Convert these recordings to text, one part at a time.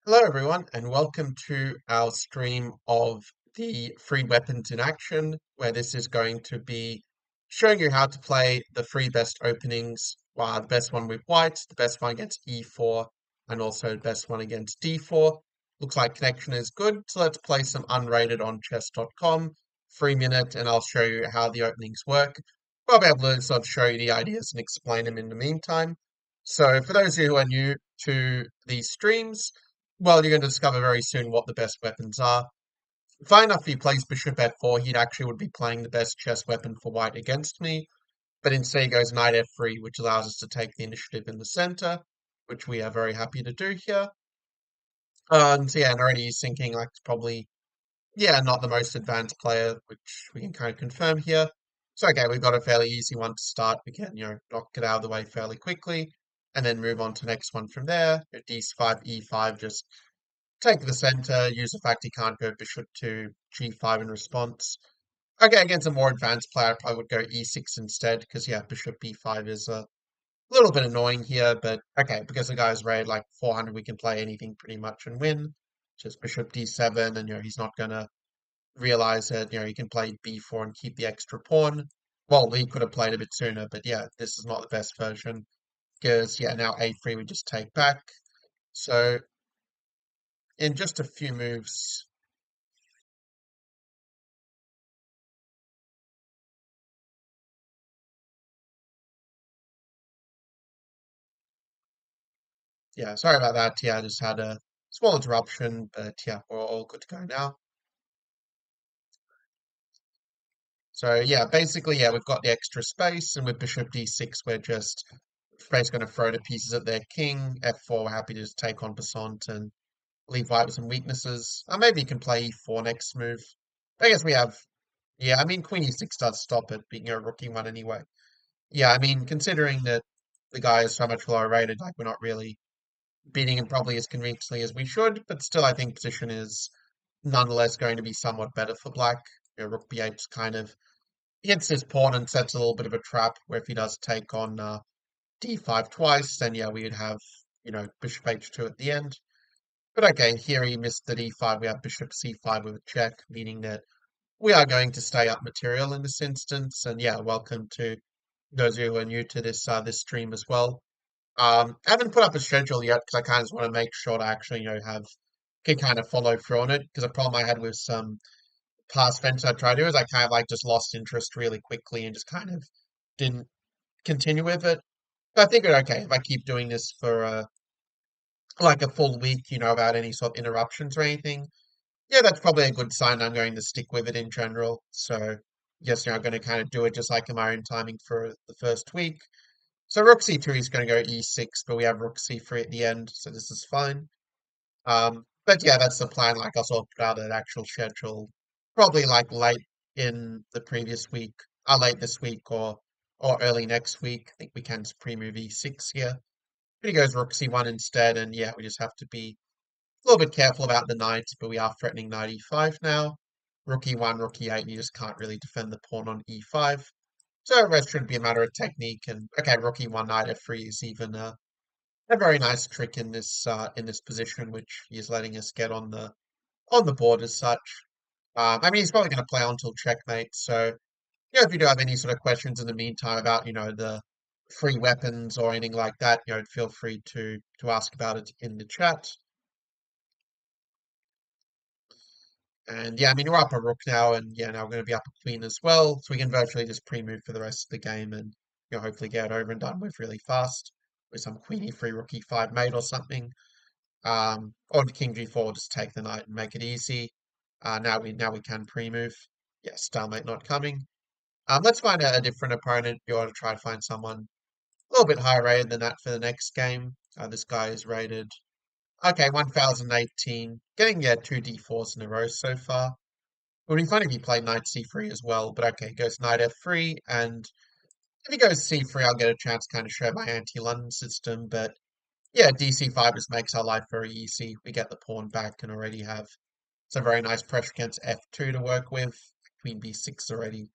Hello, everyone, and welcome to our stream of the free weapons in action, where this is going to be showing you how to play the three best openings. The best one with whites, the best one against E4, and also the best one against D4. Looks like connection is good, so let's play some unrated on chess.com. 3 minute, and I'll show you how the openings work. I'll be able to sort of show you the ideas and explain them in the meantime. So, for those of you who are new to these streams, well, you're going to discover very soon what the best weapons are. Fine enough, if he plays bishop f4, he'd actually would be playing the best chess weapon for white against me. But instead he goes knight f3, which allows us to take the initiative in the center, which we are very happy to do here. And so yeah, and already he's thinking like it's probably, yeah, not the most advanced player, which we can kind of confirm here. So okay, we've got a fairly easy one to start. We can, knock it out of the way fairly quickly, and then move on to the next one from there. D5, E5, just take the center, use the fact he can't go bishop to g5 in response. Okay, against a more advanced player, I probably would go e6 instead, because yeah, bishop b5 is a little bit annoying here, but okay, because the guy's rated like 400, we can play anything pretty much and win. Just bishop d7, and he's not gonna realize that he can play b4 and keep the extra pawn. Well, he could have played a bit sooner, but yeah, this is not the best version, because yeah, now a3 we just take back. So in just a few moves, yeah, sorry about that. Yeah, I just had a small interruption, but yeah, we're all good to go now. So yeah, basically, yeah, we've got the extra space, and with bishop d6, we're just basically going to throw the pieces at their king. f4, we're happy to just take on Basant and leave white with some weaknesses. Maybe you can play e4 next move. I guess we have, yeah, I mean, queen e6 does stop it, being a rookie one anyway. Yeah, I mean, considering that the guy is so much lower rated, like we're not really beating him probably as convincingly as we should, but still, I think position is nonetheless going to be somewhat better for black. Rook b8's kind of hits his pawn and sets a little bit of a trap where if he does take on d5 twice, then yeah, we would have, bishop h2 at the end. But okay, here he missed the d5. We have bishop c5 with a check, meaning that we are going to stay up material in this instance. And yeah, welcome to those of you who are new to this stream as well. I haven't put up a schedule yet because I kind of want to make sure to actually, have can kind of follow through on it. Because a problem I had with some past ventures I tried to do is I kind of like just lost interest really quickly and just kind of didn't continue with it. But I figured, okay, if I keep doing this for like a full week, without any sort of interruptions or anything, yeah, that's probably a good sign I'm going to stick with it in general. So yes, I'm going to kind of do it just like in my own timing for the first week. So rook c2 is going to go e6, but we have rook c3 at the end, so this is fine. But yeah, that's the plan. Like I'll sort of put out an actual schedule, probably like late in the previous week, late this week or early next week. I think we can just pre-move e6 here. But he goes rook c1 instead, and yeah, we just have to be a little bit careful about the knights, but we are threatening knight e5 now. Rook e1, rook e8, and you just can't really defend the pawn on e5. So the rest should be a matter of technique. And okay, rook e1, knight f3 is even a very nice trick in this position, which he is letting us get on the board as such. I mean, he's probably going to play on till checkmate. So, if you do have any sort of questions in the meantime about, the free weapons or anything like that, feel free to ask about it in the chat. And yeah, I mean, we're up a rook now, and yeah, now we're going to be up a queen as well, so we can virtually just pre-move for the rest of the game and hopefully get it over and done with really fast with some queen e3, rook e5 mate or something. Or the king g4, just take the knight and make it easy. Now we can pre-move. Yeah, stalemate not coming. Let's find a different opponent. You ought to try to find someone a little bit higher rated than that for the next game. This guy is rated, okay, 1018, getting yeah 2 d4s in a row so far. It would be funny if he played knight c3 as well, but okay, goes knight f3, and if he goes c3, I'll get a chance to kind of show my anti-London system, but yeah, dc5 just makes our life very easy. We get the pawn back and already have some very nice pressure against f2 to work with. Queen b6 already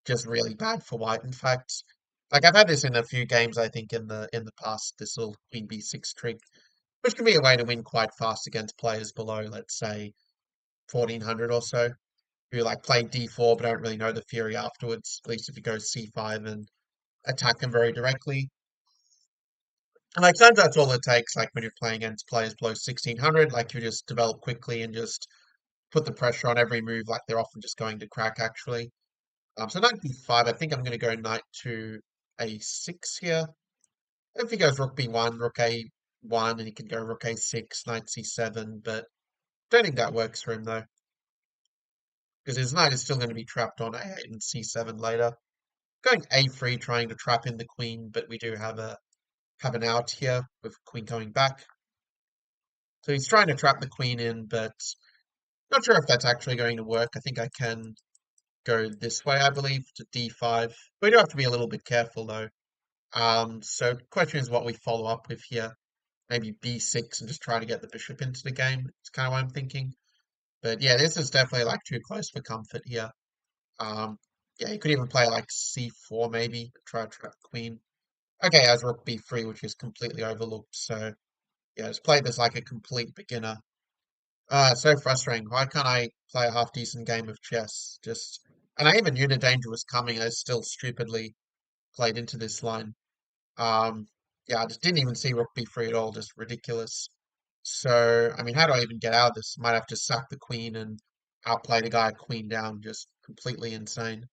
just really bad for white, in fact. Like I've had this in a few games, I think, in the past, this little queen b6 trick. which can be a way to win quite fast against players below, let's say, 1400 or so, who like play d4 but don't really know the theory afterwards, at least if you go c5 and attack them very directly. And like sometimes that's all it takes, like when you're playing against players below 1600, like you just develop quickly and just put the pressure on every move, like they're often just going to crack actually. So knight b5, I think I'm going to go knight to a6 here. If he goes rook b1, rook a1, and he can go rook a6, knight c7, but don't think that works for him though, because his knight is still going to be trapped on a8 and c7 later. Going a3, trying to trap in the queen, but we do have an out here with queen going back. So he's trying to trap the queen in, but not sure if that's actually going to work. I think I can go this way, I believe, to d5. We do have to be a little bit careful though. So the question is what we follow up with here. Maybe b6 and just try to get the bishop into the game. It's kind of what I'm thinking. But yeah, this is definitely like too close for comfort here. Um, yeah, you could even play like c4 maybe, try to trap the queen. Okay, as rook b3, which is completely overlooked. So yeah, just play this like a complete beginner. It's so frustrating. Why can't I play a half decent game of chess? Just, and I even knew the danger was coming. I still stupidly played into this line. Um, yeah, I just didn't even see rook b3 at all. Just ridiculous. So, I mean, how do I even get out of this? Might have to sack the queen and outplay the guy queen down. Just completely insane.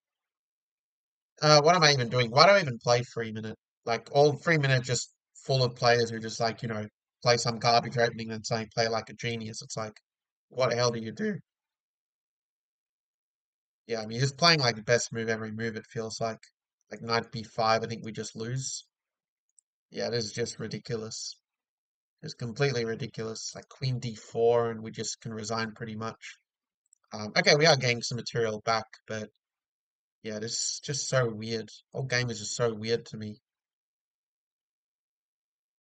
What am I even doing? Why do I even play 3 minute? Like all 3 minute just full of players who just like, play some garbage opening and saying play like a genius. It's like, what the hell do you do? Yeah, I mean, just playing like the best move every move, it feels like. Like knight b5, I think we just lose. Yeah, this is just ridiculous. It's completely ridiculous. Like queen d4 and we just can resign pretty much. Okay, we are getting some material back, but yeah, this is just so weird. Whole game is just so weird to me.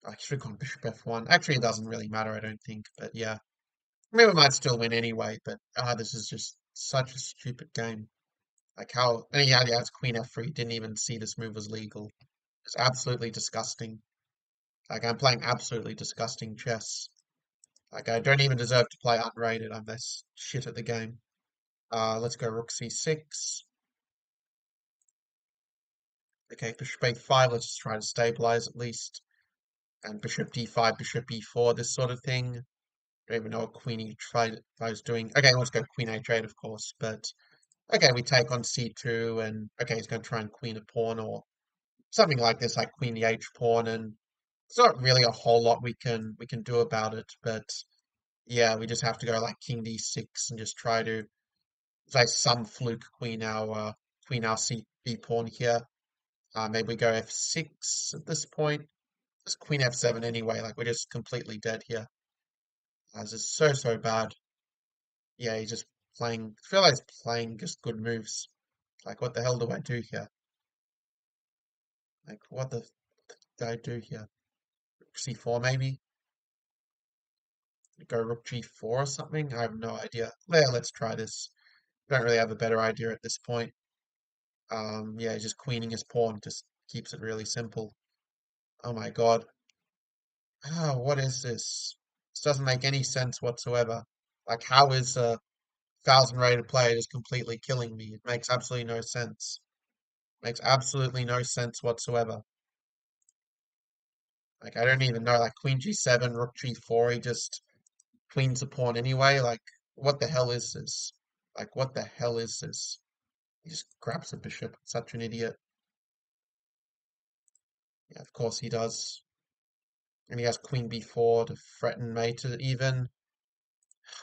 I should have gone bishop f1. Actually, it doesn't really matter, I don't think. But yeah, I mean, we might still win anyway. But this is just such a stupid game. Like how, and yeah, it's queen f3. Didn't even see this move was legal. It's absolutely disgusting. Like I'm playing absolutely disgusting chess. Like I don't even deserve to play unrated. I'm this shit at the game. Let's go rook c6. Okay, bishop a5. Let's just try to stabilize at least. And bishop d5, bishop e4, this sort of thing. Don't even know what queen e5 is doing. Okay, let's go queen h8, of course. But okay, we take on c2, and okay, he's going to try and queen a pawn or something like this, like queen the h pawn, and it's not really a whole lot we can do about it. But yeah, we just have to go like king d6 and just try to play some fluke queen our c b pawn here. Maybe we go f6 at this point. Just queen f7 anyway. Like we're just completely dead here. This is so bad. Yeah, he's just playing. I feel like he's playing just good moves. Like what the hell do I do here? Like what the do I do here? C4 maybe? Go rook g4 or something? I have no idea. Yeah, let's try this. Don't really have a better idea at this point. Yeah, just queening his pawn just keeps it really simple. Oh my God. What is this? This doesn't make any sense whatsoever. Like, how is a 1,000 rated player just completely killing me? It makes absolutely no sense. Makes absolutely no sense whatsoever. Like, I don't even know. Like, queen g7, rook g4, he just queens a pawn anyway. Like, what the hell is this? Like, what the hell is this? He just grabs a bishop. Such an idiot. Yeah, of course he does. And he has queen b4 to threaten mate to even.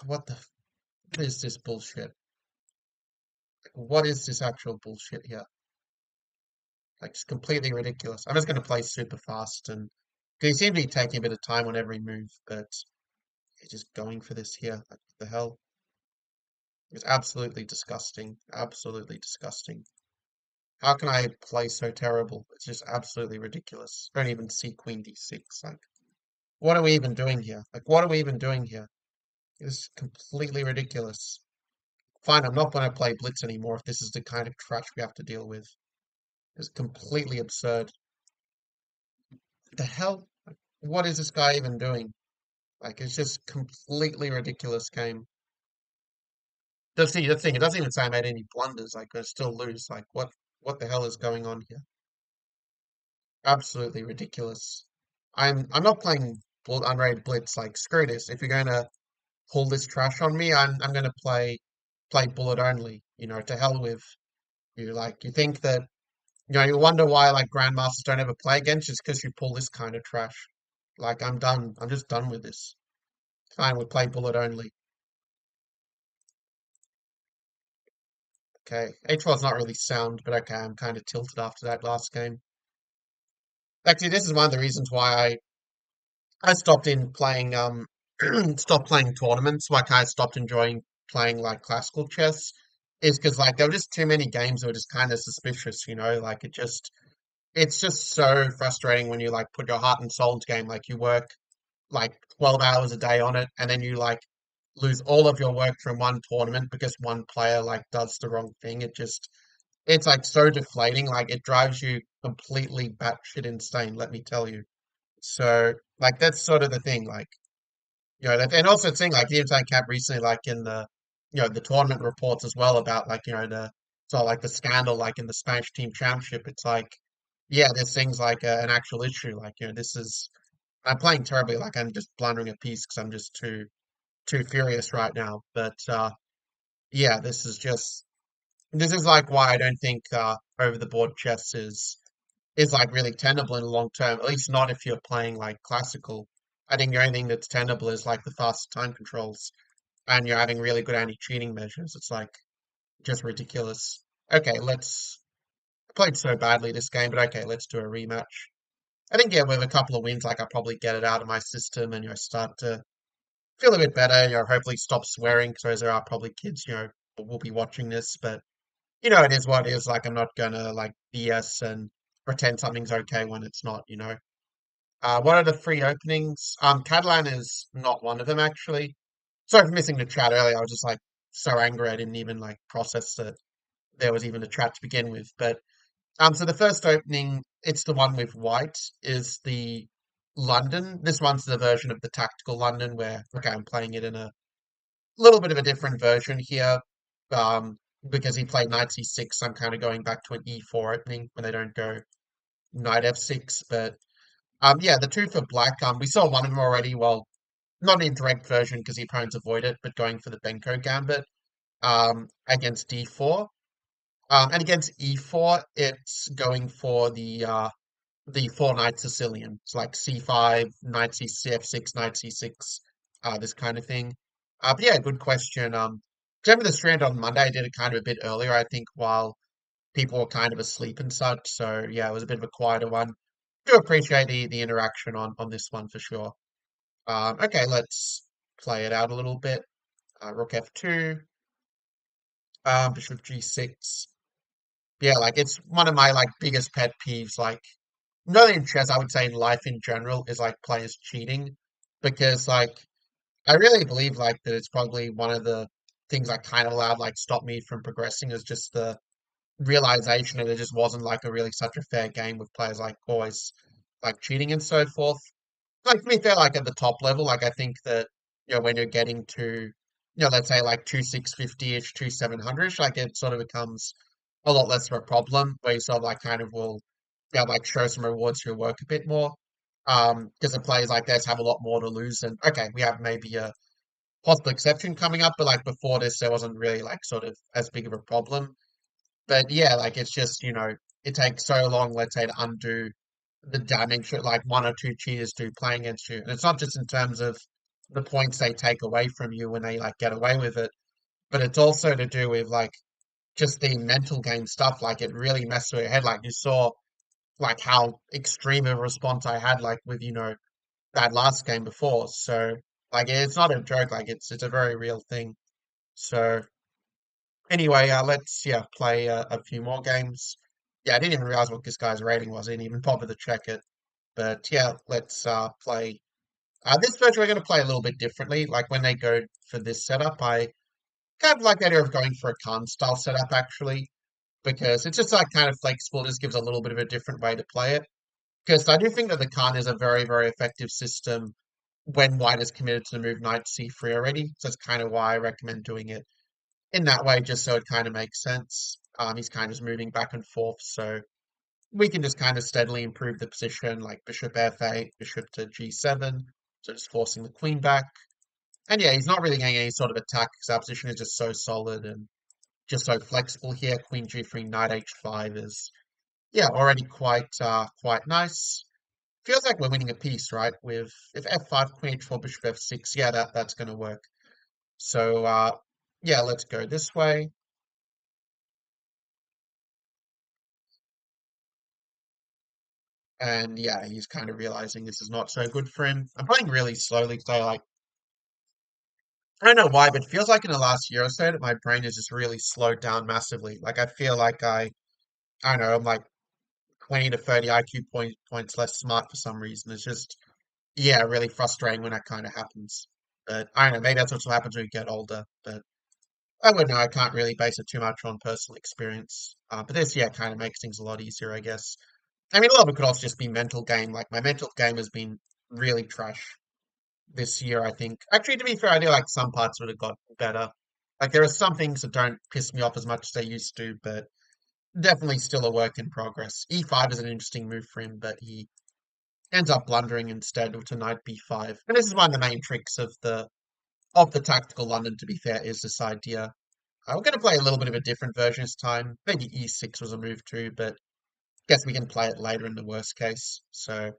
What is this bullshit? Like, what is this actual bullshit here? Like, it's completely ridiculous. I'm just going to play super fast and he seems to be taking a bit of time on every move, but he's just going for this here. Like, what the hell? It's absolutely disgusting. Absolutely disgusting. How can I play so terrible? It's just absolutely ridiculous. I don't even see queen d6. Like, what are we even doing here? Like, what are we even doing here? It's completely ridiculous. Fine, I'm not going to play Blitz anymore if this is the kind of trash we have to deal with. It's completely absurd. The hell? What is this guy even doing? Like it's just completely ridiculous game. The thing, it doesn't even say I made any blunders. Like I still lose. Like what the hell is going on here? Absolutely ridiculous. I'm not playing unrated blitz. Like screw this. If you're gonna pull this trash on me, I'm gonna play bullet only. To hell with you. Like you think that you wonder why like grandmasters don't ever play against just because you pull this kind of trash. Like I'm done. I'm just done with this. Fine, we play bullet only. Okay. H4's not really sound, but okay, I'm kind of tilted after that last game. Actually, this is one of the reasons why I stopped in playing stopped playing tournaments. Like I stopped enjoying playing like classical chess is because like there were just too many games that were just kind of suspicious. Like it's just so frustrating when you like put your heart and soul into game. Like you work like 12 hours a day on it and then you like lose all of your work from one tournament because one player like does the wrong thing. It's like so deflating. Like it drives you completely batshit insane, let me tell you. So like that's sort of the thing. Like and also the thing like the inside cap recently, like in the tournament reports as well about like the so like the scandal like in the Spanish team championship. It's like yeah, there's things like an actual issue. Like this is I'm playing terribly. Like I'm just blundering a piece because I'm just too furious right now. But yeah, this is like why I don't think over the board chess is like really tenable in the long term. At least not if you're playing like classical. I think the only thing that's tenable is like the fast time controls, and you're having really good anti-cheating measures. It's like just ridiculous. Okay, I played so badly this game, but okay, let's do a rematch. I think yeah, with a couple of wins, like I'll probably get it out of my system and start to feel a bit better. Hopefully stop swearing because there are probably kids who will be watching this, but it is what it is. Like, I'm not gonna like BS and pretend something's okay when it's not. What are the free openings? Catalan is not one of them actually. Sorry for missing the chat earlier. I was just like so angry I didn't even like process that there was even a chat to begin with. But so the first opening, it's the one with white, is the London. This one's the version of the tactical London where okay, I'm playing it in a little bit of a different version here. Um, because he played knight c6, I'm kind of going back to an e4 opening when they don't go knight f6. But yeah, the two for black, we saw one of them already. Well, not in direct version because the opponents avoid it, but going for the Benko gambit against d4. And against e4, it's going for the four knight Sicilian. It's like c5, knight f6, knight c6, this kind of thing. But yeah, good question. Remember the strand on Monday, I did it kind of a bit earlier, I think, while people were kind of asleep and such. So yeah, it was a bit of a quieter one. Do appreciate the interaction on this one for sure. Okay, let's play it out a little bit. Rook f2, bishop g6. Yeah, like it's one of my like biggest pet peeves. Like not in chess, I would say in life in general is like players cheating because like I really believe like that it's probably one of the things that kind of allowed like stop me from progressing is just the realization that it just wasn't like a really such a fair game with players like always like cheating and so forth. Like to be fair, like at the top level, like I think that when you're getting to let's say like 2 650-ish, 2 700-ish, like it sort of becomes a lot less of a problem where you sort of like kind of will like show some rewards for your work a bit more. Because the players like this have a lot more to lose. And okay, we have maybe a possible exception coming up, but like before this, there wasn't really like sort of as big of a problem. But yeah, like it's just, it takes so long, let's say, to undo the damage that like one or two cheaters do playing against you. And it's not just in terms of the points they take away from you when they like get away with it, but it's also to do with like just the mental game stuff. Like it really messed with your head. Like you saw like how extreme of a response I had like with, that last game before. So like it's not a joke, like it's a very real thing. So anyway, let's play a few more games. Yeah, I didn't even realize what this guy's rating was. I didn't even bother to check it. But yeah, let's play. This version we're going to play a little bit differently. Like when they go for this setup, I kind of like the idea of going for a Khan style setup actually, because it's just like kind of flexible. Just gives a little bit of a different way to play it. Because I do think that the Khan is a very, very effective system when white is committed to the move knight c3 already. So that's kind of why I recommend doing it in that way, just so it kind of makes sense. He's kind of just moving back and forth, so we can just kind of steadily improve the position, like bishop f8, bishop to g7, so just forcing the queen back. And yeah, he's not really getting any sort of attack because our position is just so solid and just so flexible here. Queen g3, knight h5 is yeah already quite nice. Feels like we're winning a piece, right? With if f5, queen h4, bishop f6, yeah, that's gonna work. So yeah, let's go this way. And yeah, he's kind of realizing this is not so good for him. I'm playing really slowly because I don't know why, but it feels like in the last year or so that my brain has just really slowed down massively. Like I feel like I don't know, I'm like 20 to 30 points less smart for some reason. It's just yeah, really frustrating when that kind of happens. But I don't know, maybe that's what happens when you get older. But I wouldn't know. I can't really base it too much on personal experience. But this, yeah, kind of makes things a lot easier, I guess. I mean, a lot of it could also just be mental game. Like my mental game has been really trash this year, I think. Actually, to be fair, I feel like some parts would have got better. Like there are some things that don't piss me off as much as they used to, but definitely still a work in progress. E5 is an interesting move for him, but he ends up blundering instead to knight b5. And this is one of the main tricks of the tactical London, to be fair, is this idea. We're going to play a little bit of a different version this time. Maybe e6 was a move too, but guess we can play it later in the worst case. So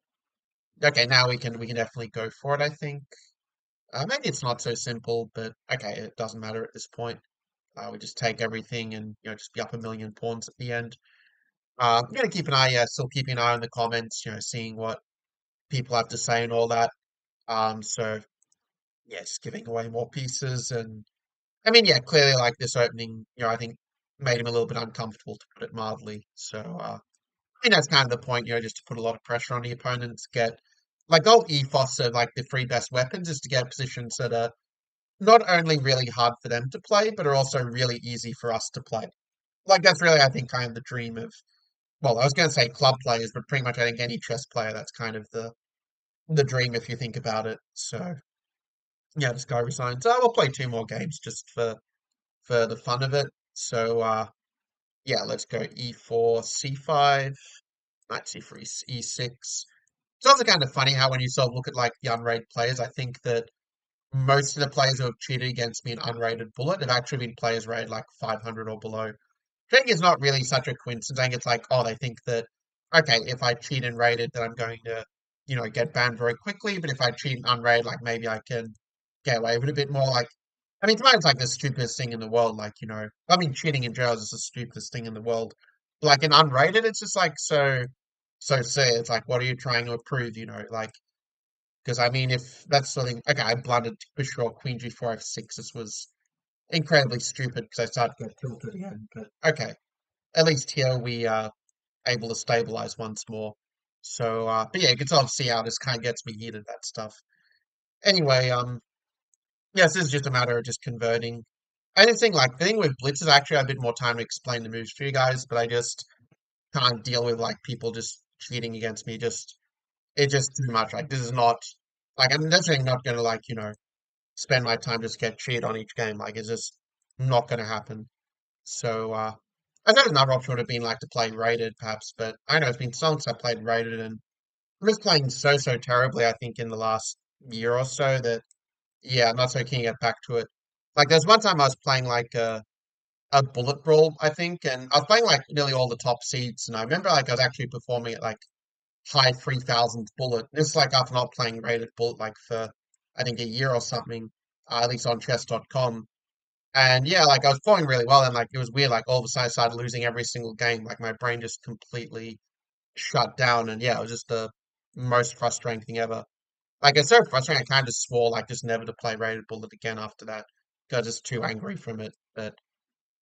okay, now we can definitely go for it, I think. Maybe it's not so simple, but okay, it doesn't matter at this point. We just take everything and just be up a million pawns at the end. I'm gonna keep an eye, still keeping an eye on the comments, seeing what people have to say and all that. So yes, giving away more pieces and I mean, yeah, clearly like this opening, I think made him a little bit uncomfortable to put it mildly. So I think that's kind of the point, just to put a lot of pressure on the opponents, get like gold ethos of like the three best weapons is to get positions that are not only really hard for them to play, but are also really easy for us to play. Like that's really, I think, kind of the dream of, well, I was going to say club players, but pretty much I think any chess player, that's kind of the dream if you think about it. So yeah, this guy resigns. We'll play two more games just for the fun of it. So yeah, let's go e4, c5, knight c3, e6. It's also kind of funny how when you sort of look at like the unrated players, I think that most of the players who have cheated against me in unrated bullet have actually been players rated like 500 or below. I think it's not really such a coincidence. I think it's like, oh, they think that, okay, if I cheat and rated, then I'm going to, get banned very quickly. But if I cheat and unrated, like maybe I can get away with it a bit more. Like, I mean, to me, it's like the stupidest thing in the world. Like, I mean, cheating in jail is the stupidest thing in the world. But like in unrated, it's just like so say it's like, what are you trying to prove? Like, because I mean, if that's something, okay, I blundered Bishop Queen G4 F6. This was incredibly stupid because I started to get tilted again. But okay, at least here we are able to stabilize once more. So, but yeah, you can sort of see how this kind of gets me heated, that stuff. Anyway, yes, this is just a matter of just converting. I just think like the thing with Blitz is actually a bit more time to explain the moves to you guys, but I just can't deal with like people just cheating against me. It's just too much. Like this is not like I'm definitely not gonna like, spend my time just get cheated on each game. Like it's just not gonna happen. So I thought another option would have been like to play rated perhaps, but I know it's been so long since I played rated and I'm just playing so terribly, I think, in the last year or so that yeah, I'm not so keen to get back to it. Like there's one time I was playing like a bullet brawl, I think, and I was playing like nearly all the top seeds, and I remember like I was actually performing at like high 3000s bullet. This is like after not playing rated bullet like for I think a year or something, at least on chess.com. And yeah, like I was playing really well, and like it was weird. Like all of a sudden, I started losing every single game. Like my brain just completely shut down, and yeah, it was just the most frustrating thing ever. Like it's so frustrating. I kind of swore like just never to play rated bullet again after that. Got just too angry from it. But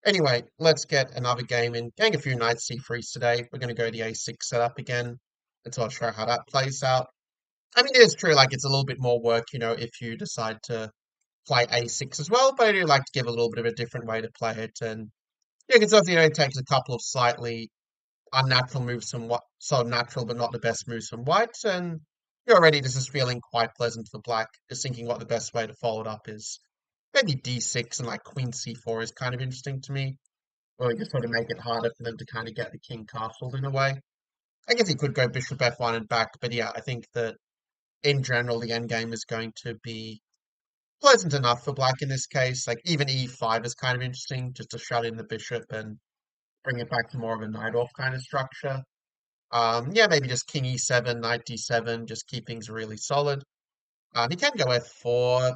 anyway, let's get another game in. Getting a few knight c3s today. We're going to go the a6 setup again. Until I show how that plays out. I mean, it is true. Like it's a little bit more work, if you decide to play a6 as well. But I do like to give a little bit of a different way to play it, and yeah, because it takes a couple of slightly unnatural moves from what sort of natural but not the best moves from white, and already this is feeling quite pleasant for black. Just thinking what the best way to follow it up is. Maybe d6 and like queen c4 is kind of interesting to me. Or we just sort of make it harder for them to kind of get the king castled in a way. I guess he could go bishop f1 and back, but yeah, I think that in general the endgame is going to be pleasant enough for black in this case. Like even e5 is kind of interesting, just to shut in the bishop and bring it back to more of a knight off kind of structure. Yeah, maybe just king e7, knight d7, just keep things really solid. He can go f4.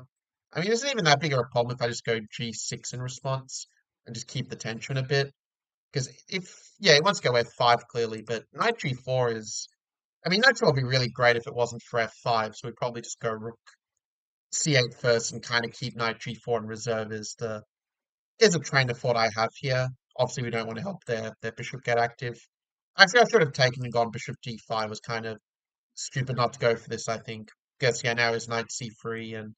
I mean, isn't even that big of a problem if I just go g6 in response and just keep the tension a bit. Because yeah, he wants to go f5 clearly, but knight g4 is, I mean, knight 4 would be really great if it wasn't for f5, so we'd probably just go rook c8 first and kind of keep knight g4 in reserve is a train of thought I have here. Obviously, we don't want to help their bishop get active. Actually, I should have taken and gone bishop d5. Was kind of stupid not to go for this, I think. Guess, yeah, now is knight c3. And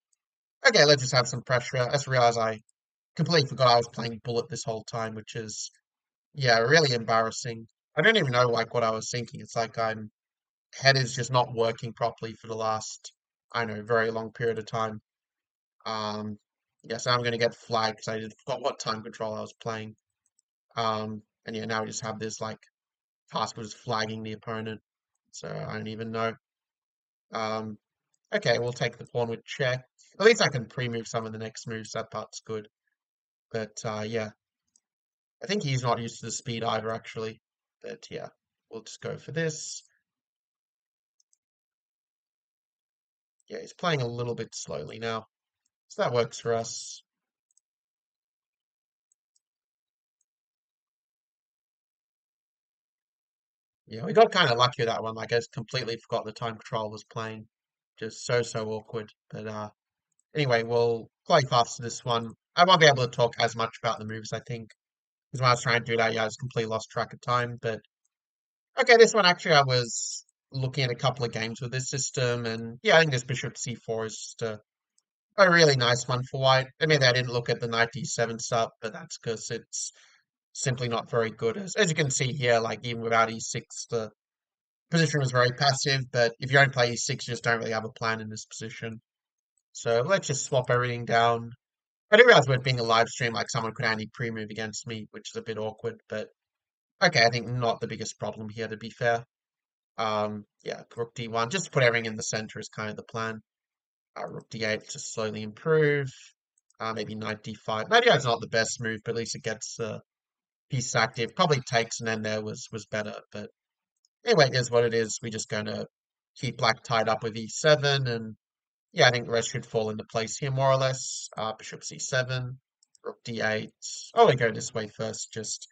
okay, let's just have some pressure. I just realized I completely forgot I was playing bullet this whole time, which is, yeah, really embarrassing. I don't even know, like, what I was thinking. It's like head is just not working properly for the last, I don't know, very long period of time. Um, yeah, so I'm going to get flagged because I just forgot what time control I was playing. And yeah, now we just have this like task of just flagging the opponent. So I don't even know. Um, okay, we'll take the pawn with check. At least I can pre-move some of the next moves. That part's good. But yeah, I think he's not used to the speed either, actually. But yeah, we'll just go for this. Yeah, he's playing a little bit slowly now. So that works for us. Yeah, we got kind of lucky with that one. Like, I just completely forgot the time control was playing. Just so awkward. But anyway, we'll play fast to this one. I won't be able to talk as much about the moves, I think. Because when I was trying to do that, yeah, I just completely lost track of time. But okay, this one actually I was looking at a couple of games with this system, and yeah, I think this bishop c4 is just a really nice one for white. I mean, I didn't look at the knight d7 stuff, but that's because it's simply not very good. As you can see here, like even without e6, the position was very passive, but if you don't play e6, you just don't really have a plan in this position. So let's just swap everything down. I didn't realize with being a live stream, like someone could only pre-move against me, which is a bit awkward, but okay, I think not the biggest problem here, to be fair. Yeah, rook d1, just to put everything in the center is kind of the plan. Rook d8 to slowly improve. Maybe knight d5. Knight d5 is not the best move, but at least it gets the piece active. Probably takes and then there was better, but anyway, it is what it is. We're just going to keep black tied up with e7, and yeah, I think the rest should fall into place here more or less. Bishop c7, rook d8. Oh, we go this way first. Just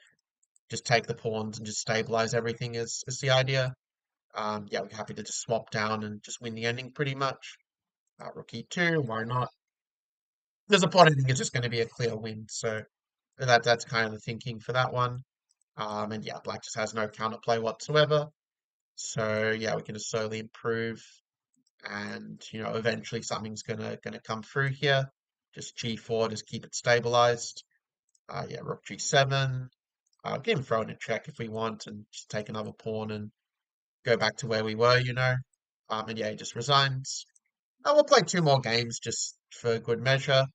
take the pawns and just stabilize everything is the idea. Yeah, we're happy to just swap down and just win the ending pretty much. Rook e2, why not? There's a point I think it's just going to be a clear win, so that's kind of the thinking for that one. And yeah, black just has no counterplay whatsoever. So yeah, we can just slowly improve, and eventually something's gonna come through here. Just g4, just keep it stabilized. Yeah, rook g7. We can throw in a check if we want, and just take another pawn and go back to where we were. And yeah, he just resigns. We'll play two more games just for good measure.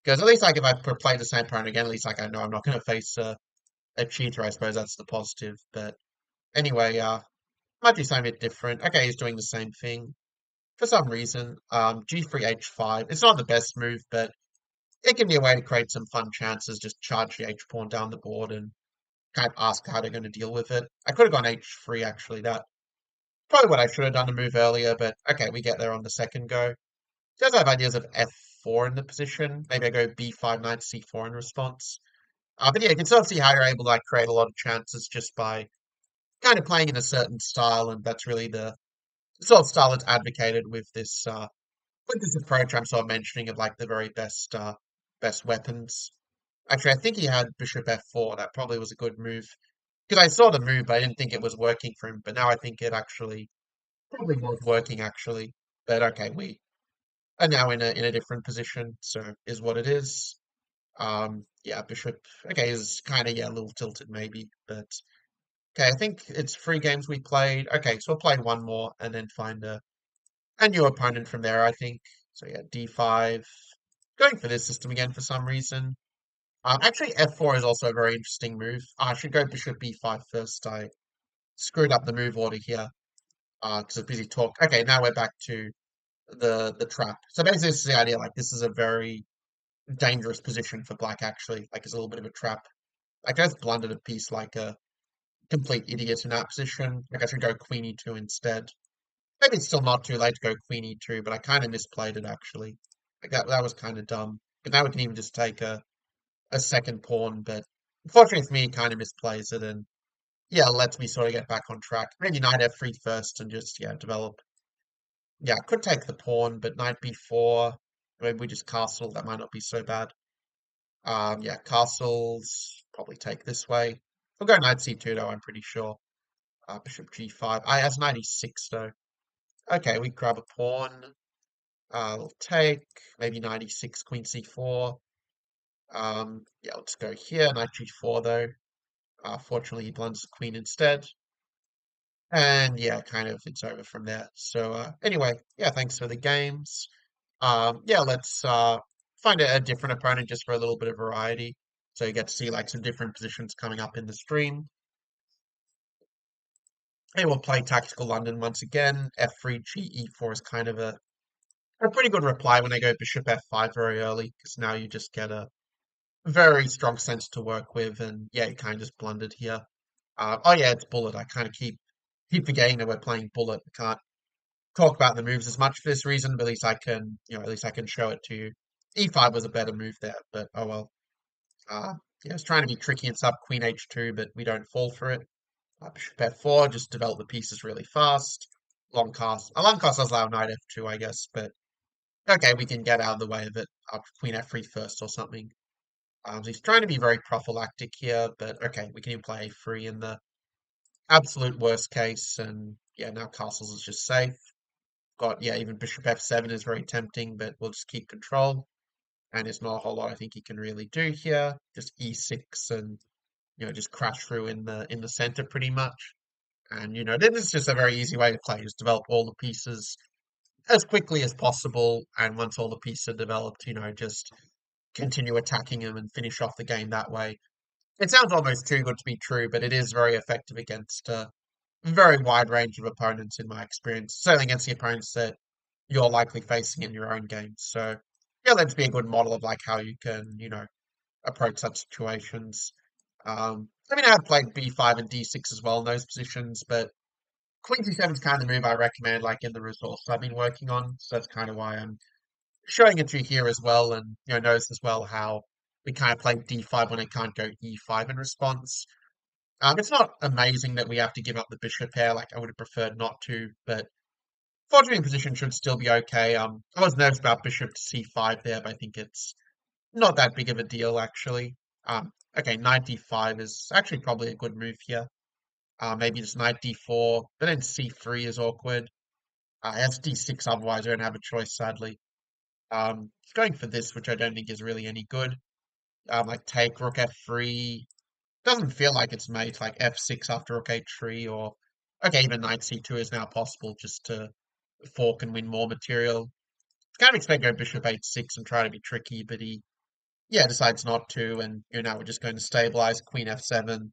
Because at least like if I play the same opponent again, at least like I know I'm not going to face a cheater. I suppose that's the positive. But anyway, might do something a bit different. Okay, he's doing the same thing for some reason. G3 H5. It's not the best move, but it can be a way to create some fun chances. Just charge the H pawn down the board and kind of ask how they're going to deal with it. I could have gone H3 actually. That probably what I should have done to move earlier, but okay, we get there on the second go. Does have ideas of F4 in the position. Maybe I go B5, knight C4 in response. But yeah, you can sort of see how you're able to like create a lot of chances just by kind of playing in a certain style, and that's really the sort of style that's advocated with this approach I'm sort of mentioning of like the very best weapons. Actually, I think he had Bishop F4. That probably was a good move. Because I saw the move, but I didn't think it was working for him. But now I think it actually probably was working actually. But okay, we are now in a different position, so is what it is. Yeah, Bishop. Okay, is kind of yeah a little tilted maybe, but okay. I think it's three games we played. Okay, so we'll play one more and then find a new opponent from there, I think. So yeah, d5. Going for this system again for some reason. Actually, f4 is also a very interesting move. I should go bishop b5 first. I screwed up the move order here because I was busy talk. Okay, now we're back to the trap. So basically, this is the idea. Like this is a very dangerous position for black. Actually, like it's a little bit of a trap. Like I just blundered a piece like a complete idiot in that position. Like I should go queen e2 instead. Maybe it's still not too late to go queen e2, but I kind of misplayed it actually. Like that was kind of dumb. But now we can even just take a second pawn, but unfortunately for me, it kind of misplays it and yeah, lets me sort of get back on track. Maybe knight f3 first and just yeah, develop. Yeah, I could take the pawn, but knight b4. Maybe we just castle. That might not be so bad. Yeah, castles probably take this way. We'll go knight c2 though. I'm pretty sure. Bishop g5. I has knight e6 though. Okay, we grab a pawn. We'll take maybe knight e6, queen c4. Yeah, let's go here. Knight g4 though. Fortunately, he blunders the queen instead. And yeah, kind of it's over from there. So anyway, yeah, thanks for the games. Yeah, let's find a different opponent just for a little bit of variety. So you get to see like some different positions coming up in the stream. And we'll play Tactical London once again. F3, G, E4 is kind of a pretty good reply when I go Bishop F5 very early, because now you just get a very strong sense to work with, and yeah, you kind of just blundered here. Oh yeah, it's bullet. I kind of keep forgetting that we're playing bullet. I can't talk about the moves as much for this reason, but at least I can, at least I can show it to you. E5 was a better move there, but oh well. Uh, yeah, it's trying to be tricky and sub Queen H2, but we don't fall for it. Bishop F4, just develop the pieces really fast. Long cast. A long cast does allow Knight F2, I guess, but okay, we can get out of the way of it. Queen F3 first or something. So he's trying to be very prophylactic here, but okay, we can even play A3 in the absolute worst case, and yeah, now castles is just safe. Got, yeah, even Bishop F7 is very tempting, but we'll just keep control. And there's not a whole lot I think he can really do here. Just E6 and, just crash through in the center pretty much. And, this is just a very easy way to play, just develop all the pieces as quickly as possible. And once all the pieces are developed, just continue attacking them and finish off the game that way. It sounds almost too good to be true, but it is very effective against a very wide range of opponents in my experience, certainly against the opponents that you're likely facing in your own games. So yeah, let's be a good model of like how you can, approach such situations. I mean, I've played B5 and D6 as well in those positions, but Queen C7 is kind of the move I recommend, like in the resource I've been working on. So that's kind of why I'm showing it to you here as well, and notice as well how we kind of play D5 when it can't go E5 in response. It's not amazing that we have to give up the bishop here. Like I would have preferred not to, but fortunately, position should still be okay. I was nervous about bishop to c5 there, but I think it's not that big of a deal actually. Okay, knight d5 is actually probably a good move here. Maybe just knight d4, but then c3 is awkward. As d6, otherwise I don't have a choice, sadly. Going for this, which I don't think is really any good. Like take rook f3. Doesn't feel like it's mate, like f6 after rook h3, or okay, even knight c2 is now possible just to fork and win more material. Kind of expect go bishop h6 and try to be tricky, but he, yeah, decides not to, and now we're just going to stabilize queen f7,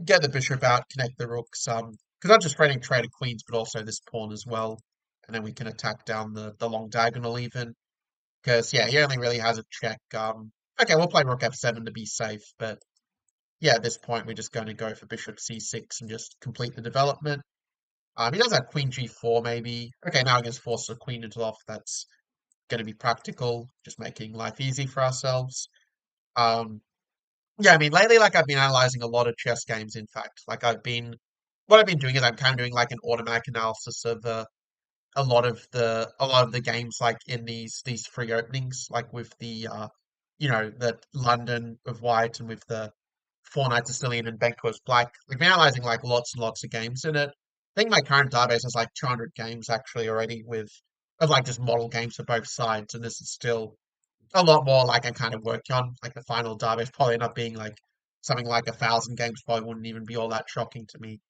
get the bishop out, connect the rooks, because I'm just threatening trade of queens, but also this pawn as well, and then we can attack down the long diagonal even, because yeah, he only really has a check. Okay, we'll play rook f7 to be safe, but yeah, at this point we're just going to go for bishop c6 and just complete the development. He does have queen g4 maybe. Okay, now he gets force the queen into off. That's going to be practical, just making life easy for ourselves. Um, yeah, I mean, lately, like I've been analyzing a lot of chess games. In fact, what I've been doing is I'm kind of doing like an automatic analysis of a lot of the games, like in these free openings, like with the London of White and with the Four Knights of Sicilian and Benko's Black. We've been analyzing like lots and lots of games in it. I think my current database has like 200 games actually already of like just model games for both sides, and this is still a lot more like I kind of worked on. Like the final database probably end up being like something like 1,000 games. Probably wouldn't even be all that shocking to me.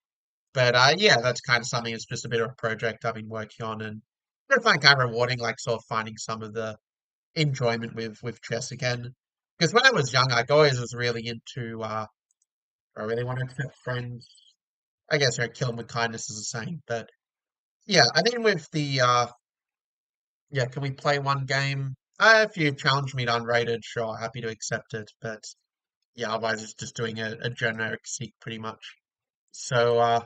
But yeah, that's kind of something. It's just a bit of a project I've been working on, and I find kind of rewarding, like sort of finding some of the enjoyment with chess again. Because when I was young, I always was really into. I really want to accept friends. I guess kill them with kindness is a saying, but yeah, I think with the yeah, can we play one game? If you challenge me to unrated, sure, happy to accept it. But yeah, otherwise it's just doing a generic seek pretty much. So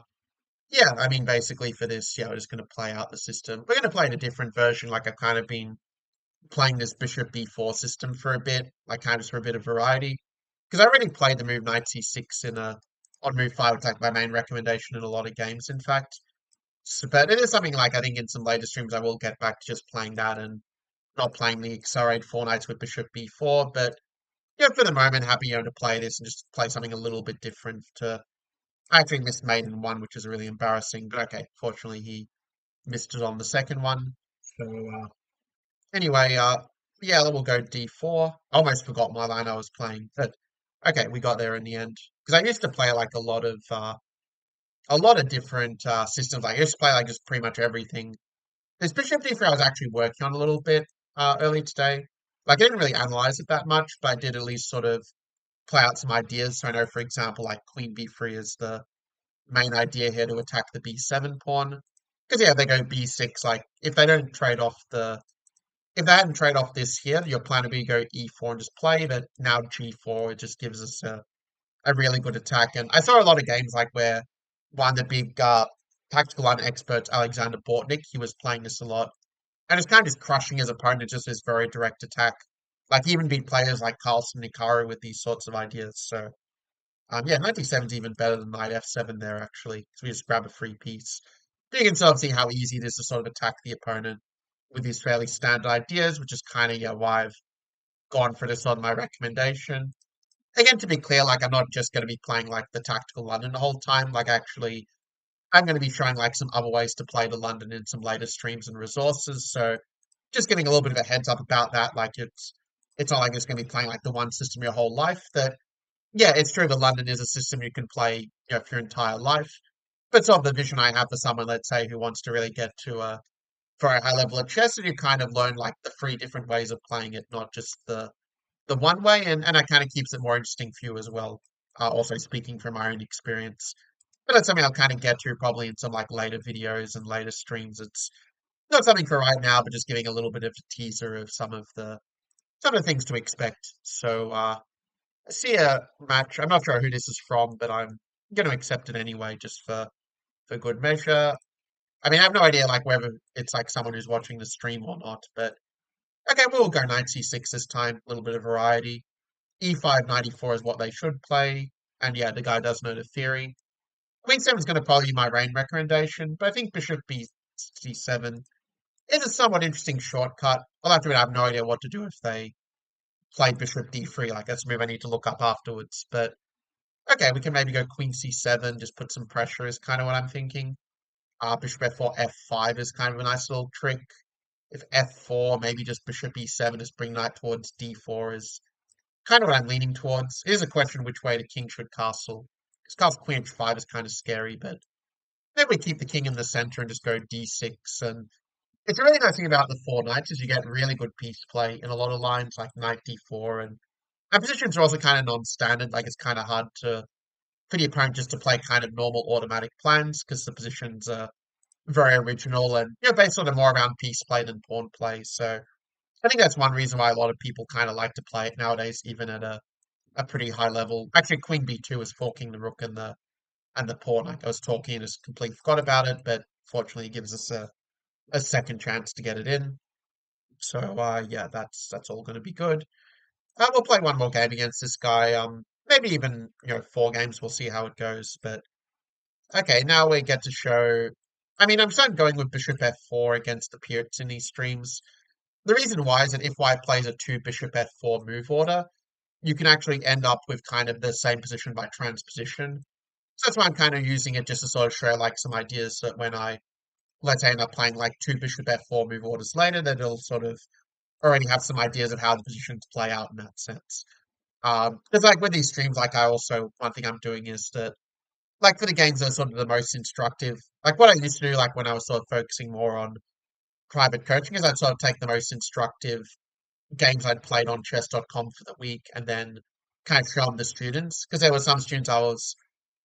yeah, I mean basically for this, yeah, we're just gonna play out the system. We're gonna play in a different version, like I've kind of been playing this bishop b4 system for a bit, like kind of for a bit of variety. Because I already played the move knight c6 in a on move 5, it's like my main recommendation in a lot of games, in fact. So, but it is something like I think in some later streams I will get back to just playing that and not playing the accelerate four knights with bishop b4. But yeah, for the moment, happy to play this and just play something a little bit different. To I actually missed maiden one, which is really embarrassing. But okay, fortunately he missed it on the second one. So anyway, yeah, we'll go d4. I almost forgot my line I was playing, but okay, we got there in the end. Because I used to play like a lot of different systems. Like, I used to play like just pretty much everything. This Bishop D3 I was actually working on a little bit earlier today. Like, I didn't really analyze it that much, but I did at least sort of play out some ideas. So I know, for example, like Queen B3 is the main idea here to attack the B7 pawn. Because yeah, they go B6. Like, if they don't trade off if they hadn't trade off this here, your plan would be to go E4 and just play. But now G4 it just gives us a really good attack. And I saw a lot of games like where one of the big tactical line experts, Alexander Bortnik, he was playing this a lot. And it's kind of just crushing his opponent, just this very direct attack. Like he even beat players like Carlson Nikaru with these sorts of ideas. So yeah, 97 is even better than knight f7 there actually. So we just grab a free piece. But you can sort of see how easy it is to sort of attack the opponent with these fairly standard ideas, which is kind of yeah, why I've gone for this on my recommendation. Again, to be clear, like I'm not just going to be playing like the tactical London the whole time. Like actually, I'm going to be showing like some other ways to play the London in some later streams and resources. So just giving a little bit of a heads up about that. Like it's not like it's going to be playing like the one system your whole life. That yeah, it's true. The London is a system you can play for your entire life. But sort of the vision I have for someone, let's say, who wants to really get to for a high level of chess, and you kind of learn like the three different ways of playing it, not just the one way, and that kind of keeps it more interesting for you as well. Also speaking from my own experience. But that's something I'll kind of get to probably in some like later videos and later streams. It's not something for right now, but just giving a little bit of a teaser of some of the things to expect. So I see a match. I'm not sure who this is from, but I'm going to accept it anyway, just for good measure. I mean, I have no idea like whether it's like someone who's watching the stream or not, but okay, we'll go knight c6 this time. A little bit of variety. E5 94 is what they should play, and yeah, the guy does know the theory. Queen 7 is going to probably be my main recommendation, but I think bishop b c7 is a somewhat interesting shortcut. I'll have to admit, I have no idea what to do if they play bishop d3. Like, that's a move I need to look up afterwards. But okay, we can maybe go queen c7, just put some pressure, is kind of what I'm thinking. Bishop f4, f5 is kind of a nice little trick. If f4, maybe just bishop e7, just bring knight towards d4 is kind of what I'm leaning towards. It is a question which way the king should castle. Because castle queen h5 is kind of scary, but maybe we keep the king in the center and just go d6. And it's a really nice thing about the four knights is you get really good piece play in a lot of lines like knight d4. And positions are also kind of non-standard. Like it's kind of hard for the opponent just to play kind of normal automatic plans because the positions are very original and based on more around piece play than pawn play. So I think that's one reason why a lot of people kind of like to play it nowadays, even at a pretty high level. Actually, Queen B2 is forking the rook and the pawn. Like I was talking and just completely forgot about it, but fortunately it gives us a second chance to get it in. So yeah, that's all going to be good. We'll play one more game against this guy. Maybe even four games. We'll see how it goes. But okay, now we get to show. I mean, I'm starting going with bishop f4 against the Pirates in these streams. The reason why is that if white plays a two bishop f4 move order, you can actually end up with kind of the same position by transposition. So that's why I'm kind of using it just to sort of show like some ideas that when let's say, end up playing like two bishop f4 move orders later, that it'll sort of already have some ideas of how the positions play out in that sense. Because like with these streams, like one thing I'm doing is that like for the games that are sort of the most instructive, like what I used to do, like when I was sort of focusing more on private coaching, is I'd sort of take the most instructive games I'd played on chess.com for the week and then kind of show them the students. Because there were some students I was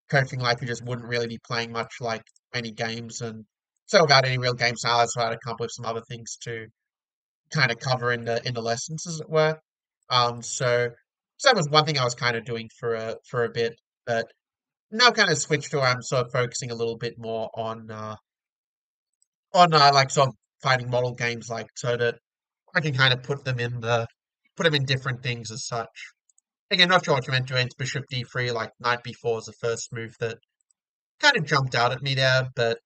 coaching like who just wouldn't really be playing much like many games and so without any real game style, so I had to come up with some other things to kind of cover in the lessons as it were. So that was one thing I was kind of doing for a bit, but now kind of switched to where I'm sort of focusing a little bit more on like sort of finding model games like so that I can kind of put them in different things as such. Again, not sure what you meant to enter bishop d3, like knight b4 is the first move that kind of jumped out at me there, but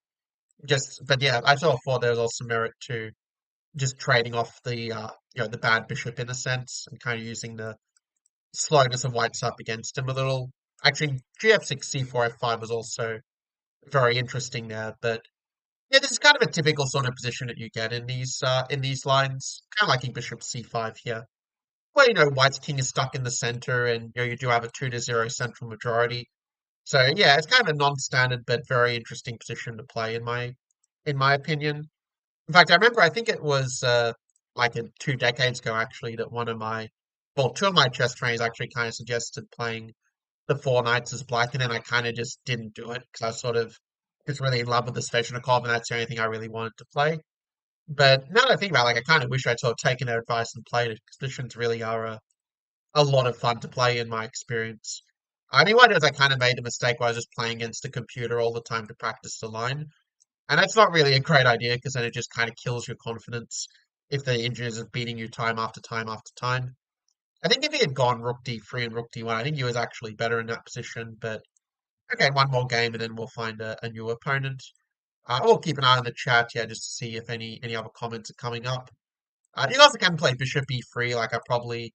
yeah, I sort of thought there was also merit to just trading off the the bad bishop in a sense and kind of using the slowness of white's up against him a little. Actually, gf6 c4 f5 was also very interesting there, but yeah, this is kind of a typical sort of position that you get in these lines, kind of like in bishop c5 here. Well, White's king is stuck in the center, and you do have a 2-0 central majority. So yeah, it's kind of a non-standard but very interesting position to play in my opinion. In fact, I remember I think it was like 2 decades ago actually that two of my chess trainers actually kind of suggested playing the four knights as black, and then I kind of just didn't do it because I was sort of just really in love with the Sveshnikov, and that's the only thing I really wanted to play. But now that I think about it, like, I kind of wish I'd sort of taken their advice and played it because positions really are a lot of fun to play in my experience. I mean, what is I kind of made the mistake where I was just playing against the computer all the time to practice the line. And that's not really a great idea because then it just kind of kills your confidence if the engineers are beating you time after time after time. I think if he had gone rook d3 and rook d1, I think he was actually better in that position. But okay, one more game and then we'll find a new opponent. We'll keep an eye on the chat, yeah, just to see if any other comments are coming up. You also can play bishop e3, like I probably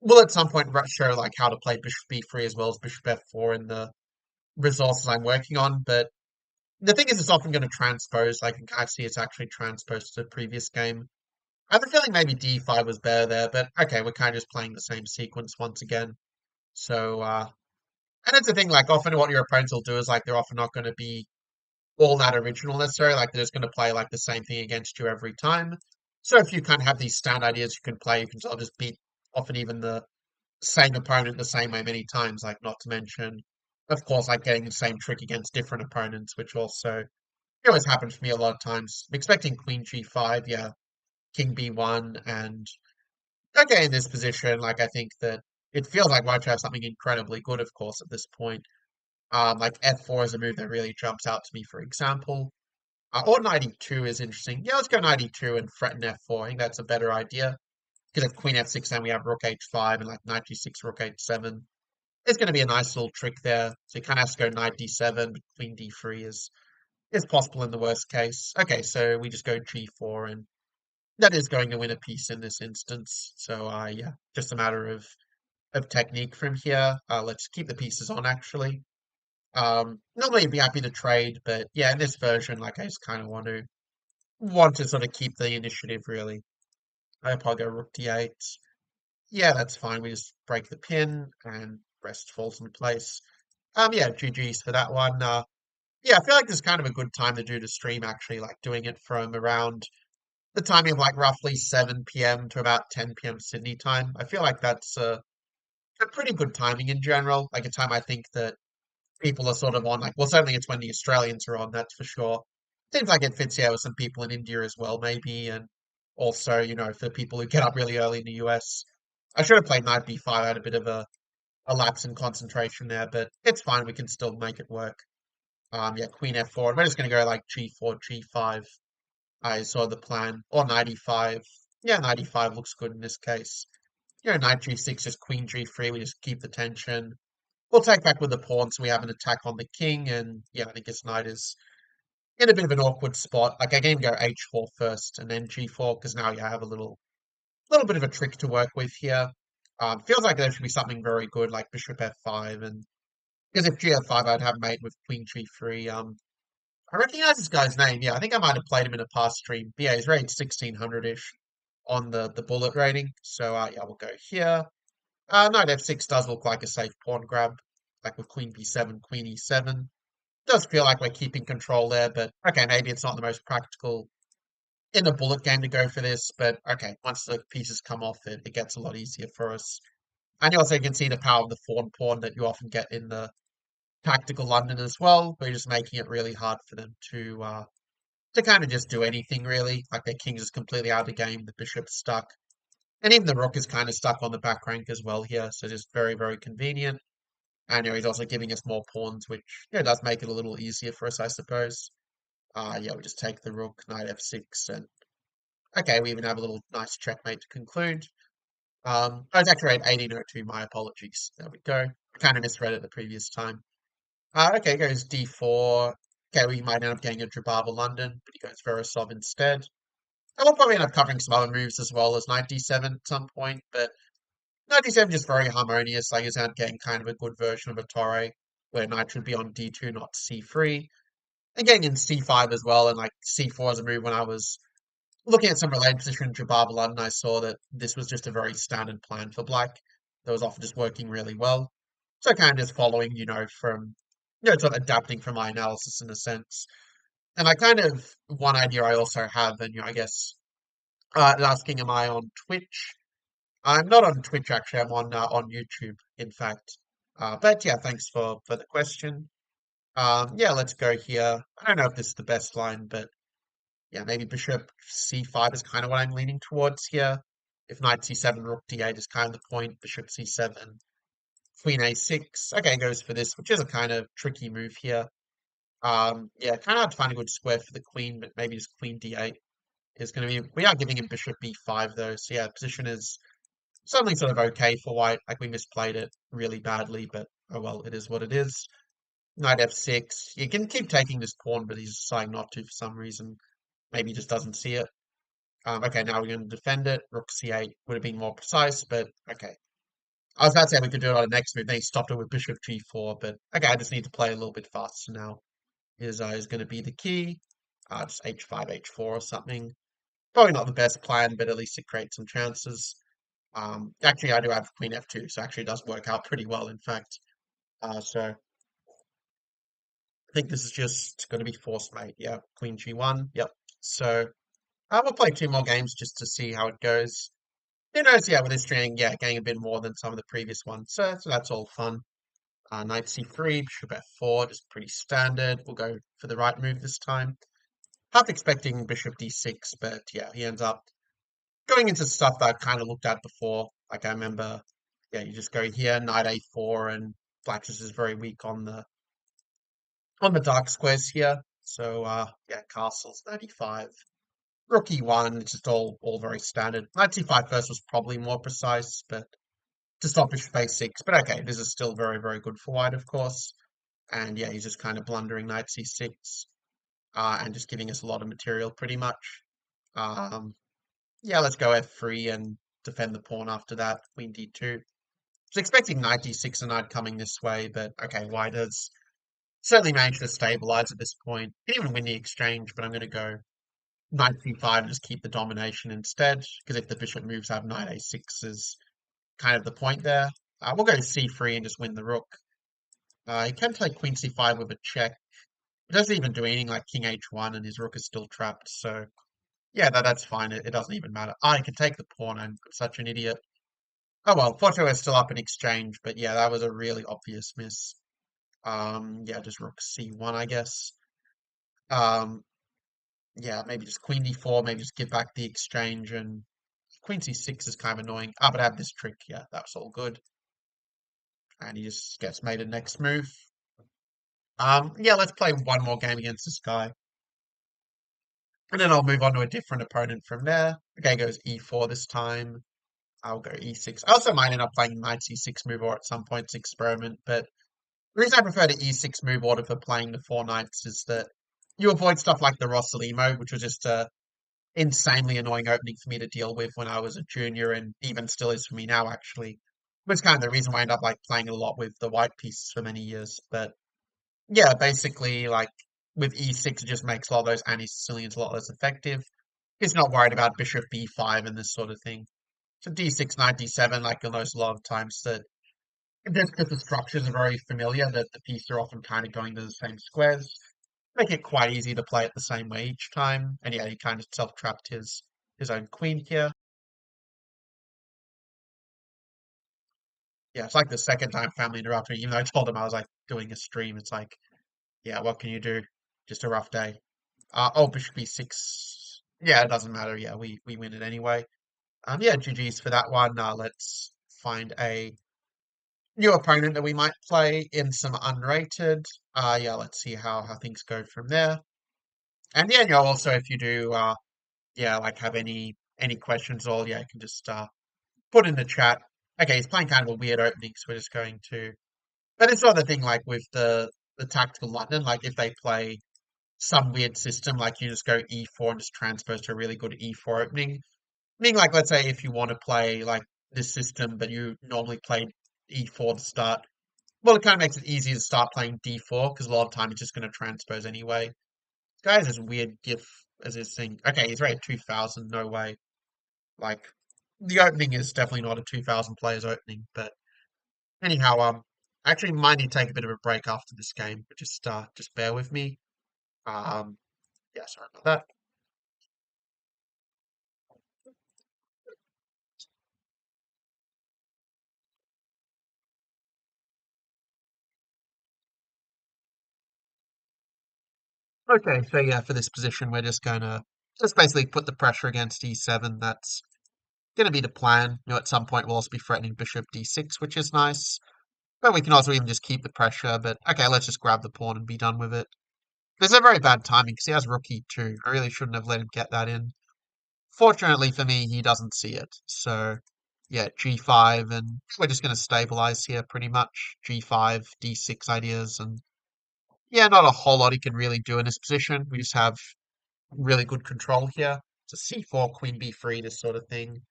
will at some point show like how to play bishop e3 as well as bishop f4 in the resources I'm working on. But the thing is, it's often going to transpose. Like I see it's actually transposed to the previous game. I have a feeling maybe d5 was better there, but okay, we're kind of just playing the same sequence once again. So, and that's the thing, like often what your opponents will do is like they're often not going to be all that original necessarily. Like they're just going to play like the same thing against you every time. So if you kind of have these stand ideas you can play, you can sort of just beat often even the same opponent the same way many times. Like not to mention, of course, like getting the same trick against different opponents, which also it always happens for me a lot of times. I'm expecting queen g5, yeah, king b1, and okay, in this position, like I think that it feels like white should have something incredibly good, of course, at this point. Like f4 is a move that really jumps out to me, for example. Or knight e2 is interesting. Yeah, let's go knight e2 and threaten f4. I think that's a better idea. Because if queen f6, then we have rook h5 and like knight g6, rook h7. It's going to be a nice little trick there. So you kind of have to go knight d7, but queen d3 is possible in the worst case. Okay, so we just go g4, and that is going to win a piece in this instance. So yeah, just a matter of technique from here. Let's keep the pieces on actually. Normally I'd be happy to trade, but yeah, in this version, like I just kind of want to sort of keep the initiative really. I hope I'll go rook d8. Yeah, that's fine. We just break the pin and rest falls in place. Yeah, GG's for that one. Yeah, I feel like this is kind of a good time to do the stream actually, like doing it from around the timing of like roughly 7 p.m. to about 10 p.m. Sydney time. I feel like that's a pretty good timing in general, like a time I think that people are sort of on, like, well, certainly it's when the Australians are on, that's for sure. Seems like it fits, yeah, with some people in India as well, maybe, and also, for people who get up really early in the US. I should have played knight b5. I had a bit of a lapse in concentration there, but it's fine. We can still make it work. Yeah, queen f4. And we're just going to go like g4, g5. I saw the plan. Or knight e5. Yeah, knight e5 looks good in this case. Knight g6, just queen g3. We just keep the tension. We'll take back with the pawn, so we have an attack on the king, and yeah, I think his knight is in a bit of an awkward spot. Like I can go h4 first and then g4, because now you have a little bit of a trick to work with here. Feels like there should be something very good, like bishop f5, and because if g5, I'd have mate with queen g3. I recognize this guy's name. Yeah, I think I might have played him in a past stream. But yeah, he's rated 1600-ish on the bullet rating. So yeah, we'll go here. Knight f6 does look like a safe pawn grab, like with queen b7, queen e7. Does feel like we're keeping control there, but okay, maybe it's not the most practical in a bullet game to go for this, but okay, once the pieces come off it gets a lot easier for us. And you also can see the power of the fawn pawn that you often get in the tactical London as well. We're just making it really hard for them to kind of just do anything really. Like their king is completely out of the game, the bishop's stuck, and even the rook is kind of stuck on the back rank as well here. So just very, very convenient. And he's also giving us more pawns, which does make it a little easier for us, I suppose. Yeah, we just take the rook, knight f6, and okay, we even have a little nice checkmate to conclude. I was actually at 1802, my apologies. There we go. I kind of misread it the previous time. Okay, goes d4. Okay, we might end up getting a Drababa London, but he goes Verasov instead. And we'll probably end up covering some other moves as well as knight d7 at some point, but knight d7 just very harmonious. Like, you end up getting kind of a good version of a Torre, where knight should be on d2, not c3. And getting in c5 as well, and like c4 as a move when I was looking at some related position in Jabbar London, I saw that this was just a very standard plan for black that was often just working really well. So kind of just following, from, sort of adapting from my analysis in a sense. And I kind of, one idea I also have, and, I guess, asking, am I on Twitch? I'm not on Twitch, actually. I'm on YouTube, in fact. But yeah, thanks for the question. Yeah, let's go here. I don't know if this is the best line, but yeah, maybe bishop c5 is kind of what I'm leaning towards here. If knight c7, rook d8 is kind of the point. Bishop c7, queen a6. Okay, goes for this, which is a kind of tricky move here. Yeah, kind of hard to find a good square for the queen, but maybe just queen d8 is going to be. We are giving him bishop b5 though, so yeah, position is suddenly sort of okay for white. Like we misplayed it really badly, but oh well, it is what it is. Knight f6. You can keep taking this pawn, but he's deciding not to for some reason. Maybe he just doesn't see it. Okay, now we're going to defend it. Rook c8 would have been more precise, but okay. I was about to say we could do it on the next move. Then he stopped it with bishop g4, but okay, I just need to play a little bit faster now. Is going to be the key. Just h5, h4 or something. Probably not the best plan, but at least it creates some chances. Actually, I do have queen f2, so actually it does work out pretty well, in fact. So I think this is just going to be forced mate. Yeah, queen g1. Yep. So we'll play two more games just to see how it goes. Who knows, yeah, with this string, yeah, getting a bit more than some of the previous ones. So that's all fun. Knight c3, bishop f4, just pretty standard. We'll go for the right move this time. Half expecting bishop d6, but yeah, he ends up going into stuff that I've kind of looked at before. Like I remember, yeah, you just go here, knight a4, and black just is very weak on the dark squares here. So yeah, castles 95. Rook e1, it's just all very standard. Knight c5 first was probably more precise, but to stop bishop a6. But okay, this is still very, very good for white, of course. And yeah, he's just kind of blundering knight c6 and just giving us a lot of material pretty much. Um, yeah, let's go f3 and defend the pawn after that. Queen d2. I was expecting knight d6 and knight coming this way, but okay, white has certainly managed to stabilize at this point. Can even win the exchange, but I'm going to go knight c5 and just keep the domination instead, because if the bishop moves, I have knight a6 is kind of the point there. We'll go c3 and just win the rook. He can take queen c5 with a check. It doesn't even do anything like king h1 and his rook is still trapped, so yeah, that's fine. It doesn't even matter. I can take the pawn. I'm such an idiot. Oh well, Forto is still up in exchange, but yeah, that was a really obvious miss. Yeah, just rook c1, I guess. Um, yeah, maybe just queen d4, maybe just give back the exchange, and queen c6 is kind of annoying. But I have this trick. Yeah, that's all good. And he just gets made a next move. Yeah, let's play one more game against this guy. And then I'll move on to a different opponent from there. Okay, goes e4 this time. I'll go e6. I also might end up playing knight c6 move or at some point to experiment, but the reason I prefer the e6 move order for playing the four knights is that you avoid stuff like the Rossalimo, which was just a insanely annoying opening for me to deal with when I was a junior and even still is for me now, actually. Which kind of the reason why I end up like playing a lot with the white pieces for many years. But yeah, basically, like with e6, it just makes a lot of those anti-Sicilians a lot less effective. He's not worried about bishop b5 and this sort of thing. So d6, knight d7, like you'll notice a lot of times that Just because the structures are very familiar, that the pieces are often kind of going to the same squares, make it quite easy to play it the same way each time. And yeah, he kind of self-trapped his own queen here. Yeah, it's like the second time family interrupted me. Even though I told him I was like doing a stream, it's like, yeah, what can you do? Just a rough day. Oh, bishop b6. Yeah, it doesn't matter. Yeah, we win it anyway. Yeah, GG's for that one. Let's find a new opponent that we might play in some unrated. Yeah, let's see how things go from there. And yeah, also if you do, yeah, like have any questions, or yeah, you can just put in the chat. Okay, he's playing kind of a weird opening, so we're just going to. But it's not the thing like with the tactical London. Like if they play some weird system, like you just go e4 and just transpose to a really good e4 opening. Meaning, like, let's say if you want to play like this system, but you normally play e4 to start, well, it kind of makes it easier to start playing d4 because a lot of time it's just going to transpose anyway. This guy has this weird gif as his thing. Okay, he's rated 2000. No way. Like, the opening is definitely not a 2000 players opening. But anyhow, I actually might need to take a bit of a break after this game, but just bear with me. Um, yeah, sorry about that. Okay, so yeah, for this position, we're just gonna just basically put the pressure against e7. That's gonna be the plan. At some point we'll also be threatening bishop d6, which is nice. But we can also even just keep the pressure. But okay, let's just grab the pawn and be done with it. This is a very bad timing because he has rook e2. I really shouldn't have let him get that in. Fortunately for me, he doesn't see it. So yeah, g5, and we're just gonna stabilize here pretty much. G5, d6 ideas, and yeah, not a whole lot he can really do in this position. We just have really good control here. It's a c4, queen b3, this sort of thing.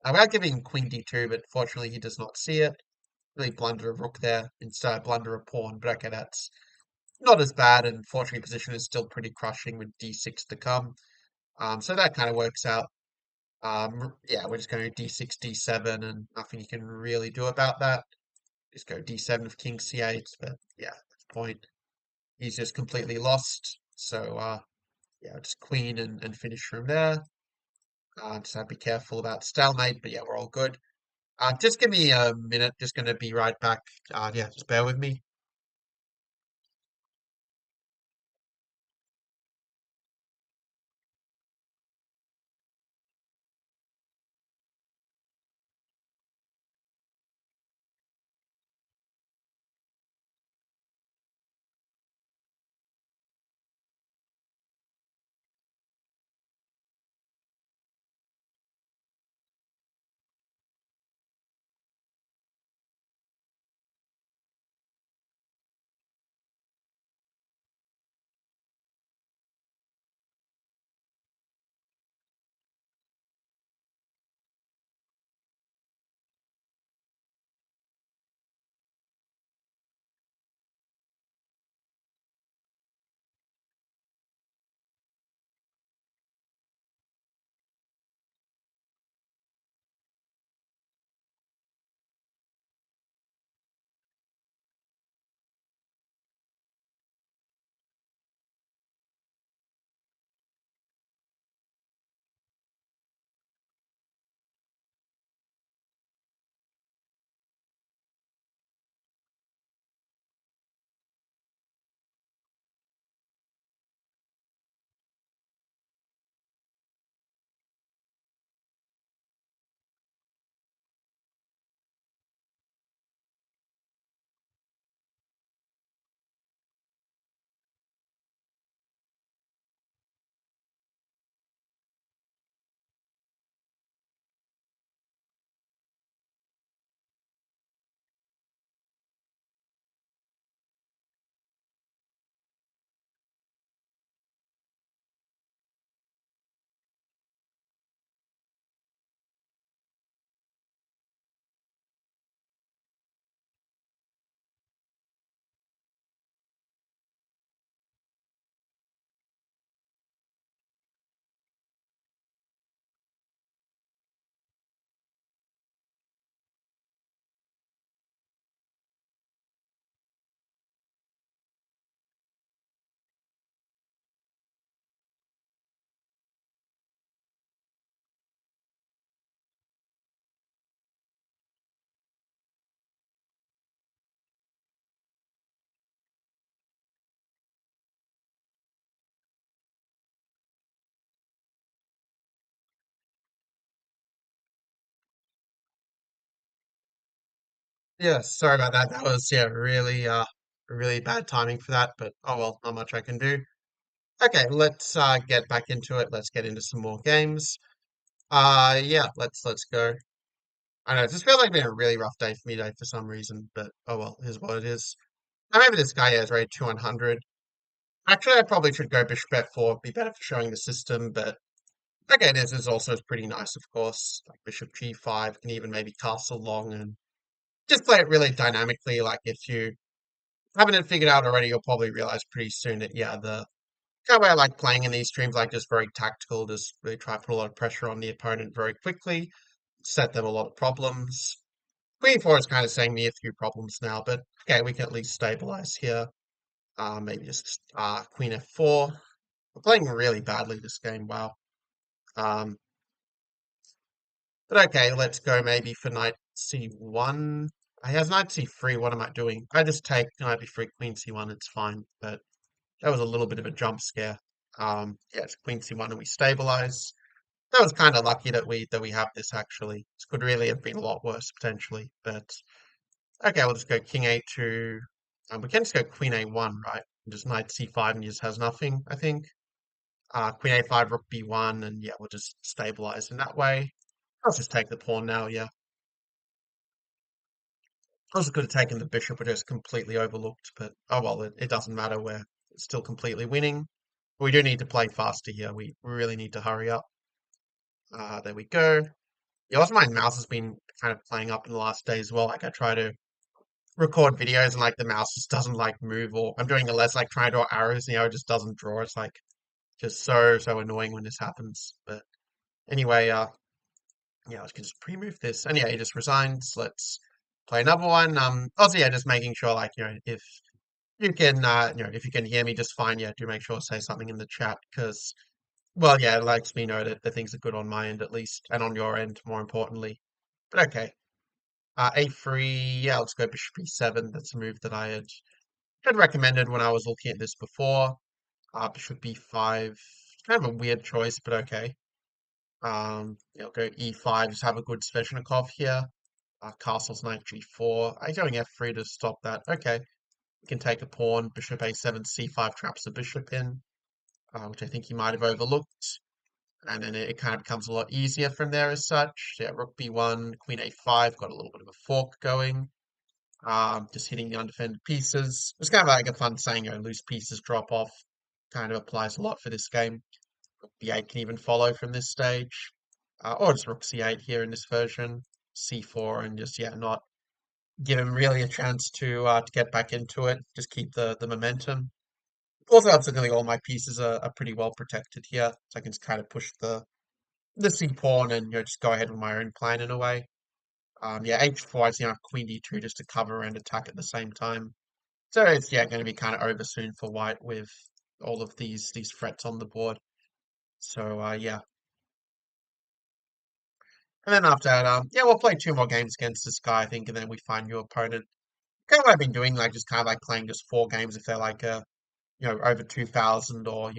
We are giving him queen d2, but fortunately he does not see it. Really blunder a rook there instead blunder a pawn. But okay, that's not as bad, and fortunately position is still pretty crushing with d6 to come. So that kind of works out. Yeah, we're just going to d6, d7, and nothing you can really do about that. Just go d7 with king c8, but yeah, at the point he's just completely lost. So yeah, just queen and finish from there. Just have to be careful about stalemate, but yeah, we're all good. Just give me a minute. Just going to be right back. Yeah, just bear with me. Yeah, sorry about that. That was yeah, really bad timing for that, but oh well, not much I can do. Okay, let's get back into it. Let's get into some more games. Yeah, let's go. I know, it just feels like it's been a really rough day for me today for some reason, but oh well, here's what it is. I remember this guy has rated 200. Actually, I probably should go bishop f4, be better for showing the system, but okay, this is also pretty nice, of course. Like bishop g5, can even maybe castle long and just play it really dynamically. Like if you haven't it figured out already, you'll probably realize pretty soon that yeah, the kind of way I like playing in these streams, like just very tactical, just really try to put a lot of pressure on the opponent very quickly, set them a lot of problems. Queen 4 is kind of saving me a few problems now, but okay, we can at least stabilize here. Maybe just Queen f4. We're playing really badly this game, wow. Um, but okay, let's go maybe for knight c1. He has knight c3, what am I doing? I just take knight b3, queen c1, it's fine, but that was a little bit of a jump scare. Yeah, it's queen c1 and we stabilize. That was kind of lucky that we have this actually. This could really have been a lot worse potentially, but okay, we'll just go king a2. We can just go queen a1, right? Just knight c5 and he just has nothing, I think. Queen a5, rook b1, and yeah, we'll just stabilize in that way. I'll just take the pawn now, yeah. I also could have taken the bishop, but just completely overlooked, but oh well, it doesn't matter. We're still completely winning. We do need to play faster here. We really need to hurry up. There we go. Yeah, also my mouse has been kind of playing up in the last day as well. Like I try to record videos and like the mouse just doesn't like move, or I'm doing it less like trying to draw arrows, it just doesn't draw. It's like just so annoying when this happens. But anyway, yeah, I can just pre-move this. And yeah, he just resigns. Let's play another one. Also yeah, just making sure like, if you can if you can hear me just fine, yeah, do make sure to say something in the chat because well, yeah, it lets me know that things are good on my end at least, and on your end, more importantly. But okay. A3, yeah, let's go bishop e7. That's a move that I had recommended when I was looking at this before. Bishop b5, kind of a weird choice, but okay. Yeah, I'll go e5, just have a good Sveshnikov here. Castle's knight g4. I'm going f3 to stop that. Okay, you can take a pawn. Bishop a7, c5 traps the bishop in, which I think you might have overlooked. And then it kind of becomes a lot easier from there as such. Yeah, rook b1, queen a5, got a little bit of a fork going. Just hitting the undefended pieces. It's kind of like a fun saying, loose pieces drop off. Kind of applies a lot for this game. Rook b8 can even follow from this stage. Or just rook c8 here in this version. c4 and just, yeah, not give him really a chance to get back into it. Just keep the momentum. Also, absolutely all my pieces are pretty well protected here. So I can just kind of push the C pawn and just go ahead with my own plan in a way. Yeah, h4 is queen d2 just to cover and attack at the same time. So it's yeah going to be kind of over soon for white with all of these threats on the board. So yeah, and then after that, yeah, we'll play two more games against this guy, I think, and then we find new opponent. Kind of what I've been doing, like just kind of like playing just four games if they're like over 2,000 or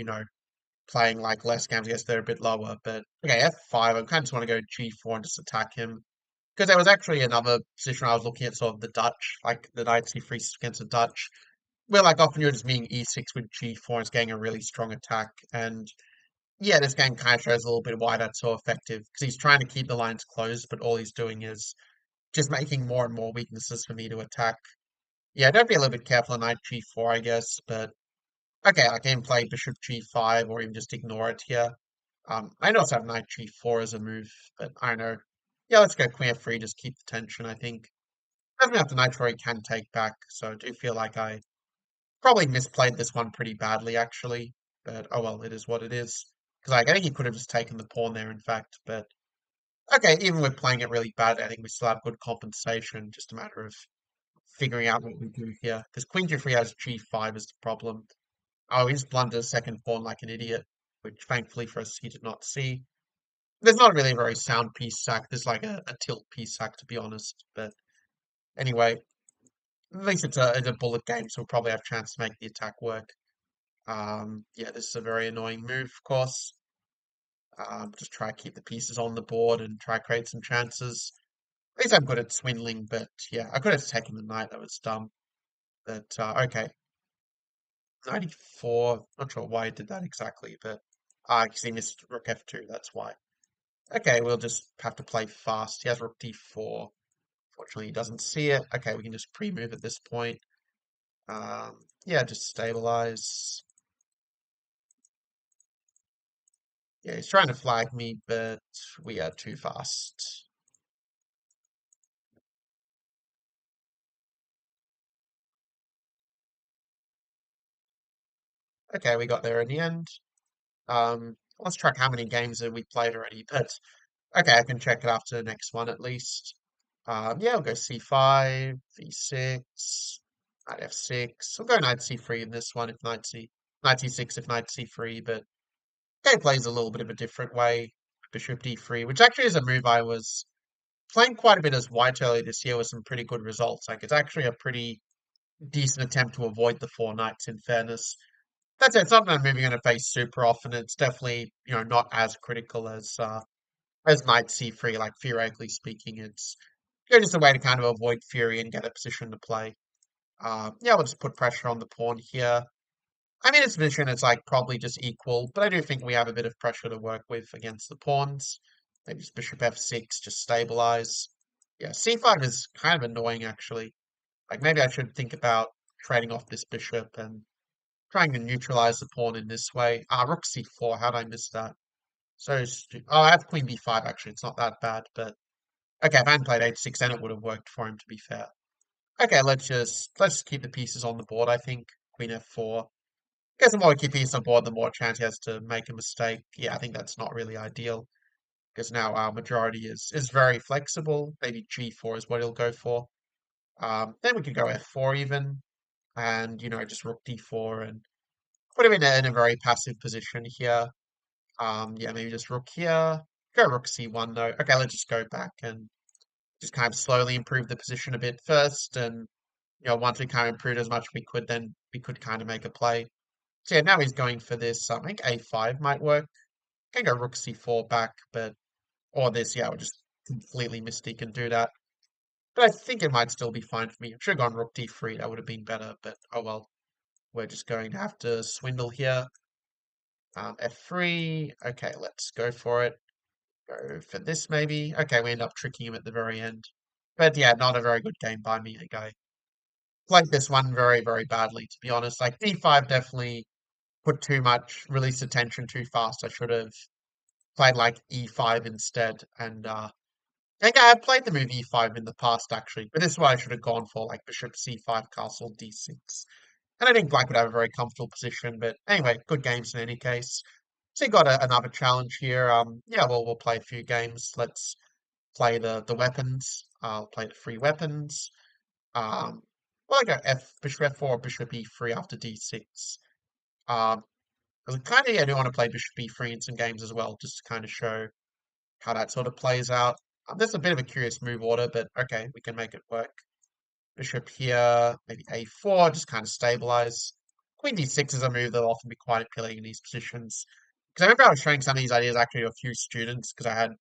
playing like less games, I guess they're a bit lower. But okay, f5, I kind of just want to go g4 and just attack him. Because there was actually another position I was looking at, sort of the Dutch, like the knight c3 against the Dutch, where like often you're just being e6 with g4 and it's getting a really strong attack. And yeah, this game kind of shows a little bit why that's so effective, because he's trying to keep the lines closed, but all he's doing is just making more and more weaknesses for me to attack. Yeah, don't be a little bit careful on knight g4, I guess, but okay, I can play bishop g5 or even just ignore it here. I know also have knight g4 as a move, but I don't know. Yeah, let's go queen f3, just keep the tension, I think. Doesn't have the knight he can take back, so I do feel like I probably misplayed this one pretty badly, actually. But oh well, it is what it is. Because like, I think he could have just taken the pawn there, in fact. But okay, even with playing it really bad, I think we still have good compensation. Just a matter of figuring out what we do here. Because queen g3 has g5 is the problem. Oh, he's blundered a second pawn like an idiot, which thankfully for us he did not see. There's not really a very sound piece sack. There's like a tilt piece sack, to be honest. But anyway, at least it's a bullet game, so we'll probably have a chance to make the attack work. Yeah, this is a very annoying move, of course. Just try to keep the pieces on the board and try to create some chances. At least I'm good at swindling, but yeah, I could have taken the knight. That was dumb. But okay, 94. Not sure why I did that exactly, but because he missed rook f2. That's why. Okay, we'll just have to play fast. He has rook d4. Fortunately, he doesn't see it. Okay, we can just pre-move at this point. Yeah, just stabilize. Yeah, he's trying to flag me, but we are too fast. Okay, we got there in the end. Let's track how many games have we played already. But okay, I can check it after the next one at least. Yeah, we'll go c5, v6, knight f6. We'll go knight c3 in this one if knight c6 if knight c3. But game plays a little bit of a different way. Bishop d3, which actually is a move I was playing quite a bit as white earlier this year with some pretty good results. Like it's actually a pretty decent attempt to avoid the four knights in fairness. That's it. It's not a movie you're going to face super often. It's definitely, not as critical as knight c3. Like theoretically speaking, it's just a way to kind of avoid fury and get a position to play. Yeah, we'll just put pressure on the pawn here. I mean, its position is like probably just equal, but I do think we have a bit of pressure to work with against the pawns. Maybe just bishop f6, just stabilize. Yeah, c5 is kind of annoying actually. Like maybe I should think about trading off this bishop and trying to neutralize the pawn in this way. Rook c4, how did I miss that? Oh, I have queen b5 actually, it's not that bad, but okay, if I hadn't played h6 then it would have worked for him to be fair. Okay, let's just keep the pieces on the board, I think. Queen f4. Because the more he keep pieces on board, the more chance he has to make a mistake. Yeah, I think that's not really ideal. Because now our majority is very flexible. Maybe g4 is what he'll go for. Then we could go f4 even, and just rook d4 and put him in a very passive position here. Yeah, maybe just rook here. Go rook c1 though. Okay, let's just go back and just kind of slowly improve the position a bit first. And once we kind of improved as much as we could, then we could kind of make a play. So yeah, now he's going for this. I think a5 might work. Can go rook c4 back, but or this, yeah, we'll just completely mistake and do that. But I think it might still be fine for me. I should have gone rook d3. That would have been better, but oh well. We're just going to have to swindle here. F3. Okay, let's go for it. Go for this maybe. Okay, we end up tricking him at the very end. But yeah, not a very good game by me. I played this one very, very badly, to be honest. Like d5 definitely put too much, released attention too fast. I should have played like e5 instead. And I think I have played the move e5 in the past actually, but this is what I should have gone for, like bishop c5, castle d6. And I think black would have a very comfortable position. But anyway, good games in any case. So you got another challenge here. Yeah, well, we'll play a few games. Let's play the weapons. I'll play the free weapons. Um, well, I go bishop f4, bishop e3 after d6. Um, because kind of yeah, I do want to play bishop e3 in some games as well, just to kind of show how that sort of plays out. There's a bit of a curious move order, but okay, we can make it work. Bishop here, maybe a4, just kind of stabilize. Queen d6 is a move that'll often be quite appealing in these positions. Because I remember I was showing some of these ideas actually to a few students, because I had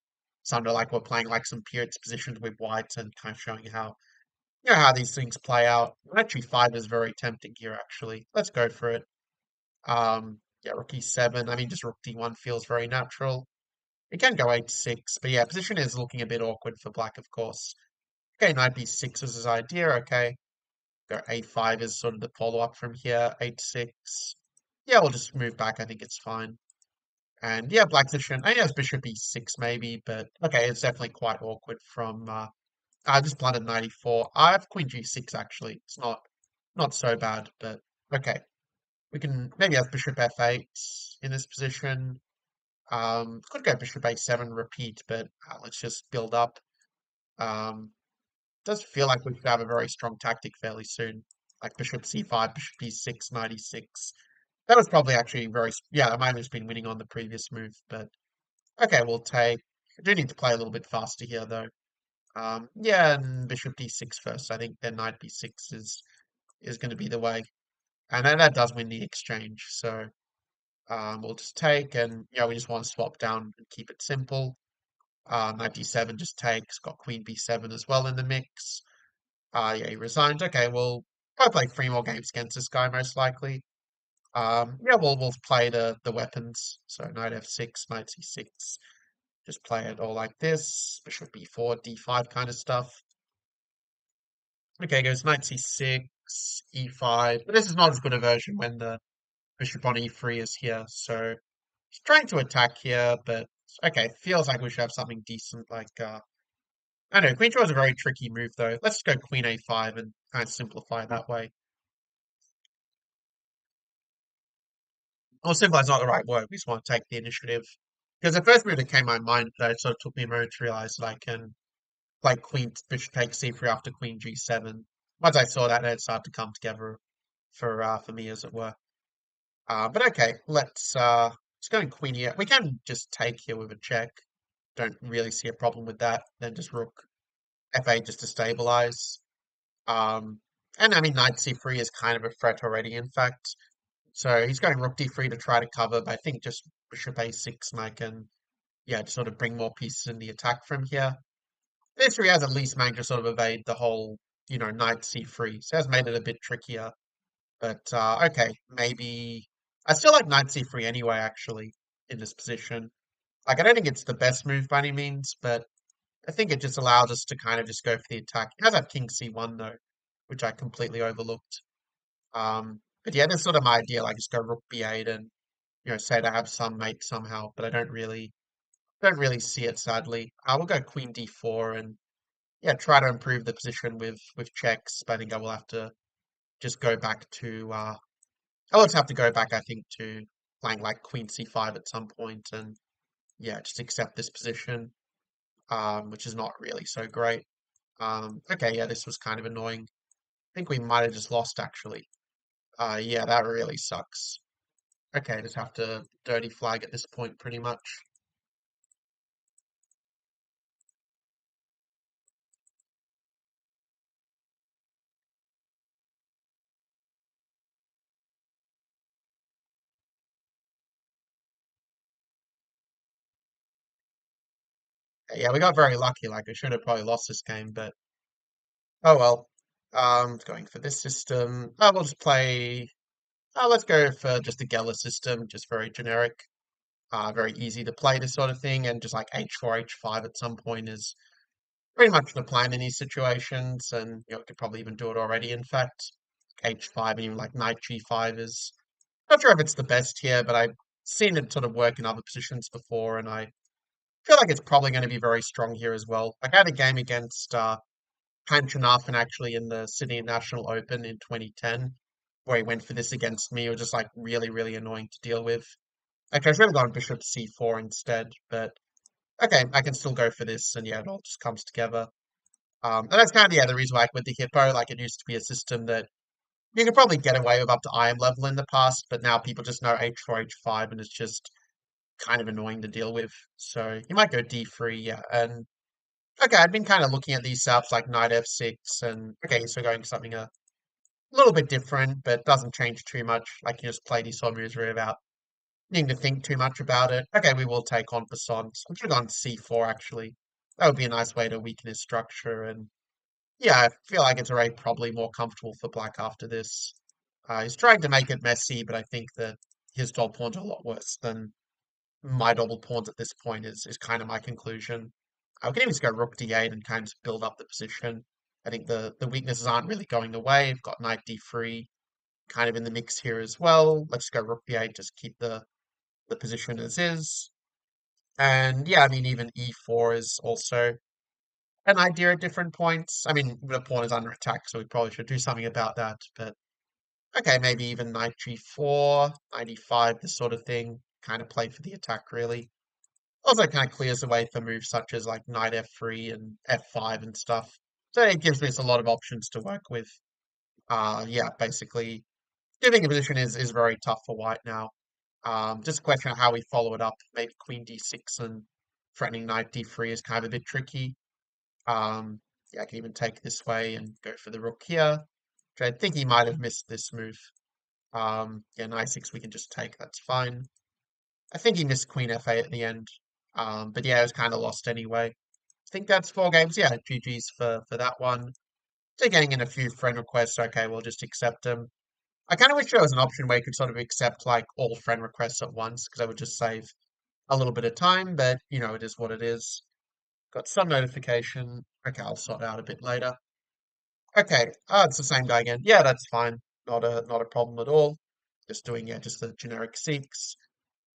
some that like were playing like some Pirates positions with white and kind of showing how how these things play out. And actually 5 is very tempting here actually. Let's go for it. Yeah, rook e7. I mean just rook d1 feels very natural. It can go h6, but yeah, position is looking a bit awkward for black, of course. Okay, knight b6 is his idea, okay. Go a5 is sort of the follow-up from here, h6. Yeah, we'll just move back, I think it's fine. And yeah, black position, I know it's bishop e6 maybe, but okay, it's definitely quite awkward from, I just blundered 94. I have queen g6 actually, it's not so bad, but okay. We can maybe have bishop f8 in this position. Could go bishop a7 repeat, but let's just build up. Um, does feel like we should have a very strong tactic fairly soon, like bishop c5, bishop e6, knight e6. That was probably actually yeah, I might have just been winning on the previous move, but okay, we'll take. I do need to play a little bit faster here though. Yeah, and bishop d6 first. I think then knight b6 is going to be the way, and then that does win the exchange. So we'll just take, and yeah, we just want to swap down and keep it simple. Knight d7 just takes, got queen b7 as well in the mix. Yeah, he resigned. Okay, we'll probably play three more games against this guy most likely. Yeah, we'll play the weapons. So knight f6, knight c6. Just play it all like this. Bishop b4, d5 kind of stuff. Okay, goes knight c6, e5. But this is not as good a version when the bishop on e3 is here. So he's trying to attack here, but okay, feels like we should have something decent like I don't know, queen draw is a very tricky move though. Let's just go queen a5 and kind of simplify it that way. Or simplify is not the right word. We just want to take the initiative. Because the first move that came to my mind though, it sort of took me a moment to realize that I can play queen bishop takes c3 after queen g7. Once I saw that, it started to come together for me as it were. But okay, let's go in queen here. We can just take here with a check. Don't really see a problem with that. Then just rook f8 just to stabilize. Um, and I mean, knight c3 is kind of a threat already, in fact. So he's going rook d3 to try to cover, but I think just bishop a6 might can, yeah, just sort of bring more pieces in the attack from here. This 3 has at least managed to sort of evade the whole, knight c3. So it has made it a bit trickier. But okay, maybe I still like knight c3 anyway, actually, in this position. Like, I don't think it's the best move by any means, but I think it just allows us to kind of just go for the attack. It does have king c1 though, which I completely overlooked. But yeah, that's sort of my idea. Like, just go rook b8 and say to have some mate somehow. But I don't really see it sadly. We'll go queen d4 and yeah, try to improve the position with checks. But I think I will have to just go back to I'll just have to go back, I think, to playing like queen c5 at some point and yeah, just accept this position, which is not really so great. Okay, yeah, this was kind of annoying. I think we might have just lost actually. Yeah, that really sucks. Okay, just have to dirty flag at this point pretty much. Yeah, we got very lucky. Like, I should have probably lost this game, but oh well. Going for this system. We'll just play. Let's go for just the Geller system, just very generic. Very easy to play this sort of thing, and just like h4, h5 at some point is pretty much the plan in these situations, and you could probably even do it already. In fact, h5 and even like knight g5 is not sure if it's the best here, but I've seen it sort of work in other positions before, and I feel like it's probably going to be very strong here as well. Like, I had a game against Panchanath actually in the Sydney National Open in 2010, where he went for this against me. It was just like really, really annoying to deal with. Actually, I should have gone bishop c4 instead, but okay, I can still go for this, and yeah, it all just comes together. And that's kind of yeah the reason why with the Hippo, like it used to be a system that you could probably get away with up to IM level in the past, but now people just know h4, h5, and it's just kind of annoying to deal with. So you might go d3, yeah. And okay, I've been kind of looking at these setups like knight f6, and okay, so going something a little bit different, but doesn't change too much. Like, you just play these sort of moves without needing to think too much about it. Okay, we will take on Passant. We should have gone c4 actually. That would be a nice way to weaken his structure. And yeah, I feel like it's already probably more comfortable for black after this. He's trying to make it messy, but I think that his double pawns are a lot worse than my double pawns at this point is kind of my conclusion. We can even just go rook d8 and kind of just build up the position. I think the weaknesses aren't really going away. We've got knight d3 kind of in the mix here as well. Let's go rook d8, just keep the position as is. And yeah, I mean, even e4 is also an idea at different points. I mean, the pawn is under attack, so we probably should do something about that. But okay, maybe even knight g4, knight e5, this sort of thing. Kind of play for the attack, really. Also kind of clears the way for moves such as like knight f3 and f5 and stuff. So it gives us a lot of options to work with. Yeah, basically, giving a position is very tough for white now. Just a question of how we follow it up. Maybe queen d6 and threatening knight d3 is kind of a bit tricky. Yeah, I can even take this way and go for the rook here. Which I think he might have missed this move. Yeah, knight 6 we can just take, that's fine. I think he missed queen f8 at the end. But yeah, it was kind of lost anyway. I think that's 4 games. Yeah, GG's for that one. So getting in a few friend requests. Okay, we'll just accept them. I kind of wish there was an option where you could sort of accept like all friend requests at once because I would just save a little bit of time. But it is what it is. Got some notification. Okay, I'll sort it out a bit later. Okay, it's the same guy again. Yeah, that's fine. Not a problem at all. Just doing, yeah, just the generic seeks.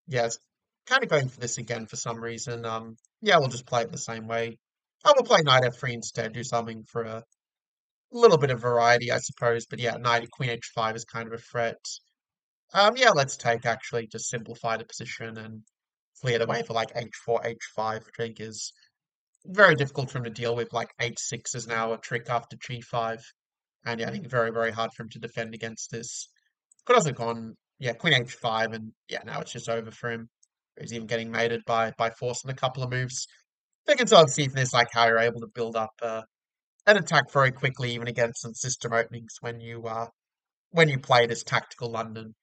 Yeah, it's kind of going for this again for some reason. Yeah, we'll just play it the same way. I will play knight f3 instead, do something for a little bit of variety, I suppose. But yeah, knight queen h5 is kind of a threat. Yeah, let's take actually, just simplify the position and clear the way for like h4, h5, which I think is very difficult for him to deal with. Like h6 is now a trick after g5. And yeah, I think very, very hard for him to defend against this. Could also gone, yeah, queen h5, and yeah, now it's just over for him. He's even getting mated by forcing a couple of moves. They can sort of see from this like how you're able to build up an attack very quickly, even against some system openings when you play this tactical London.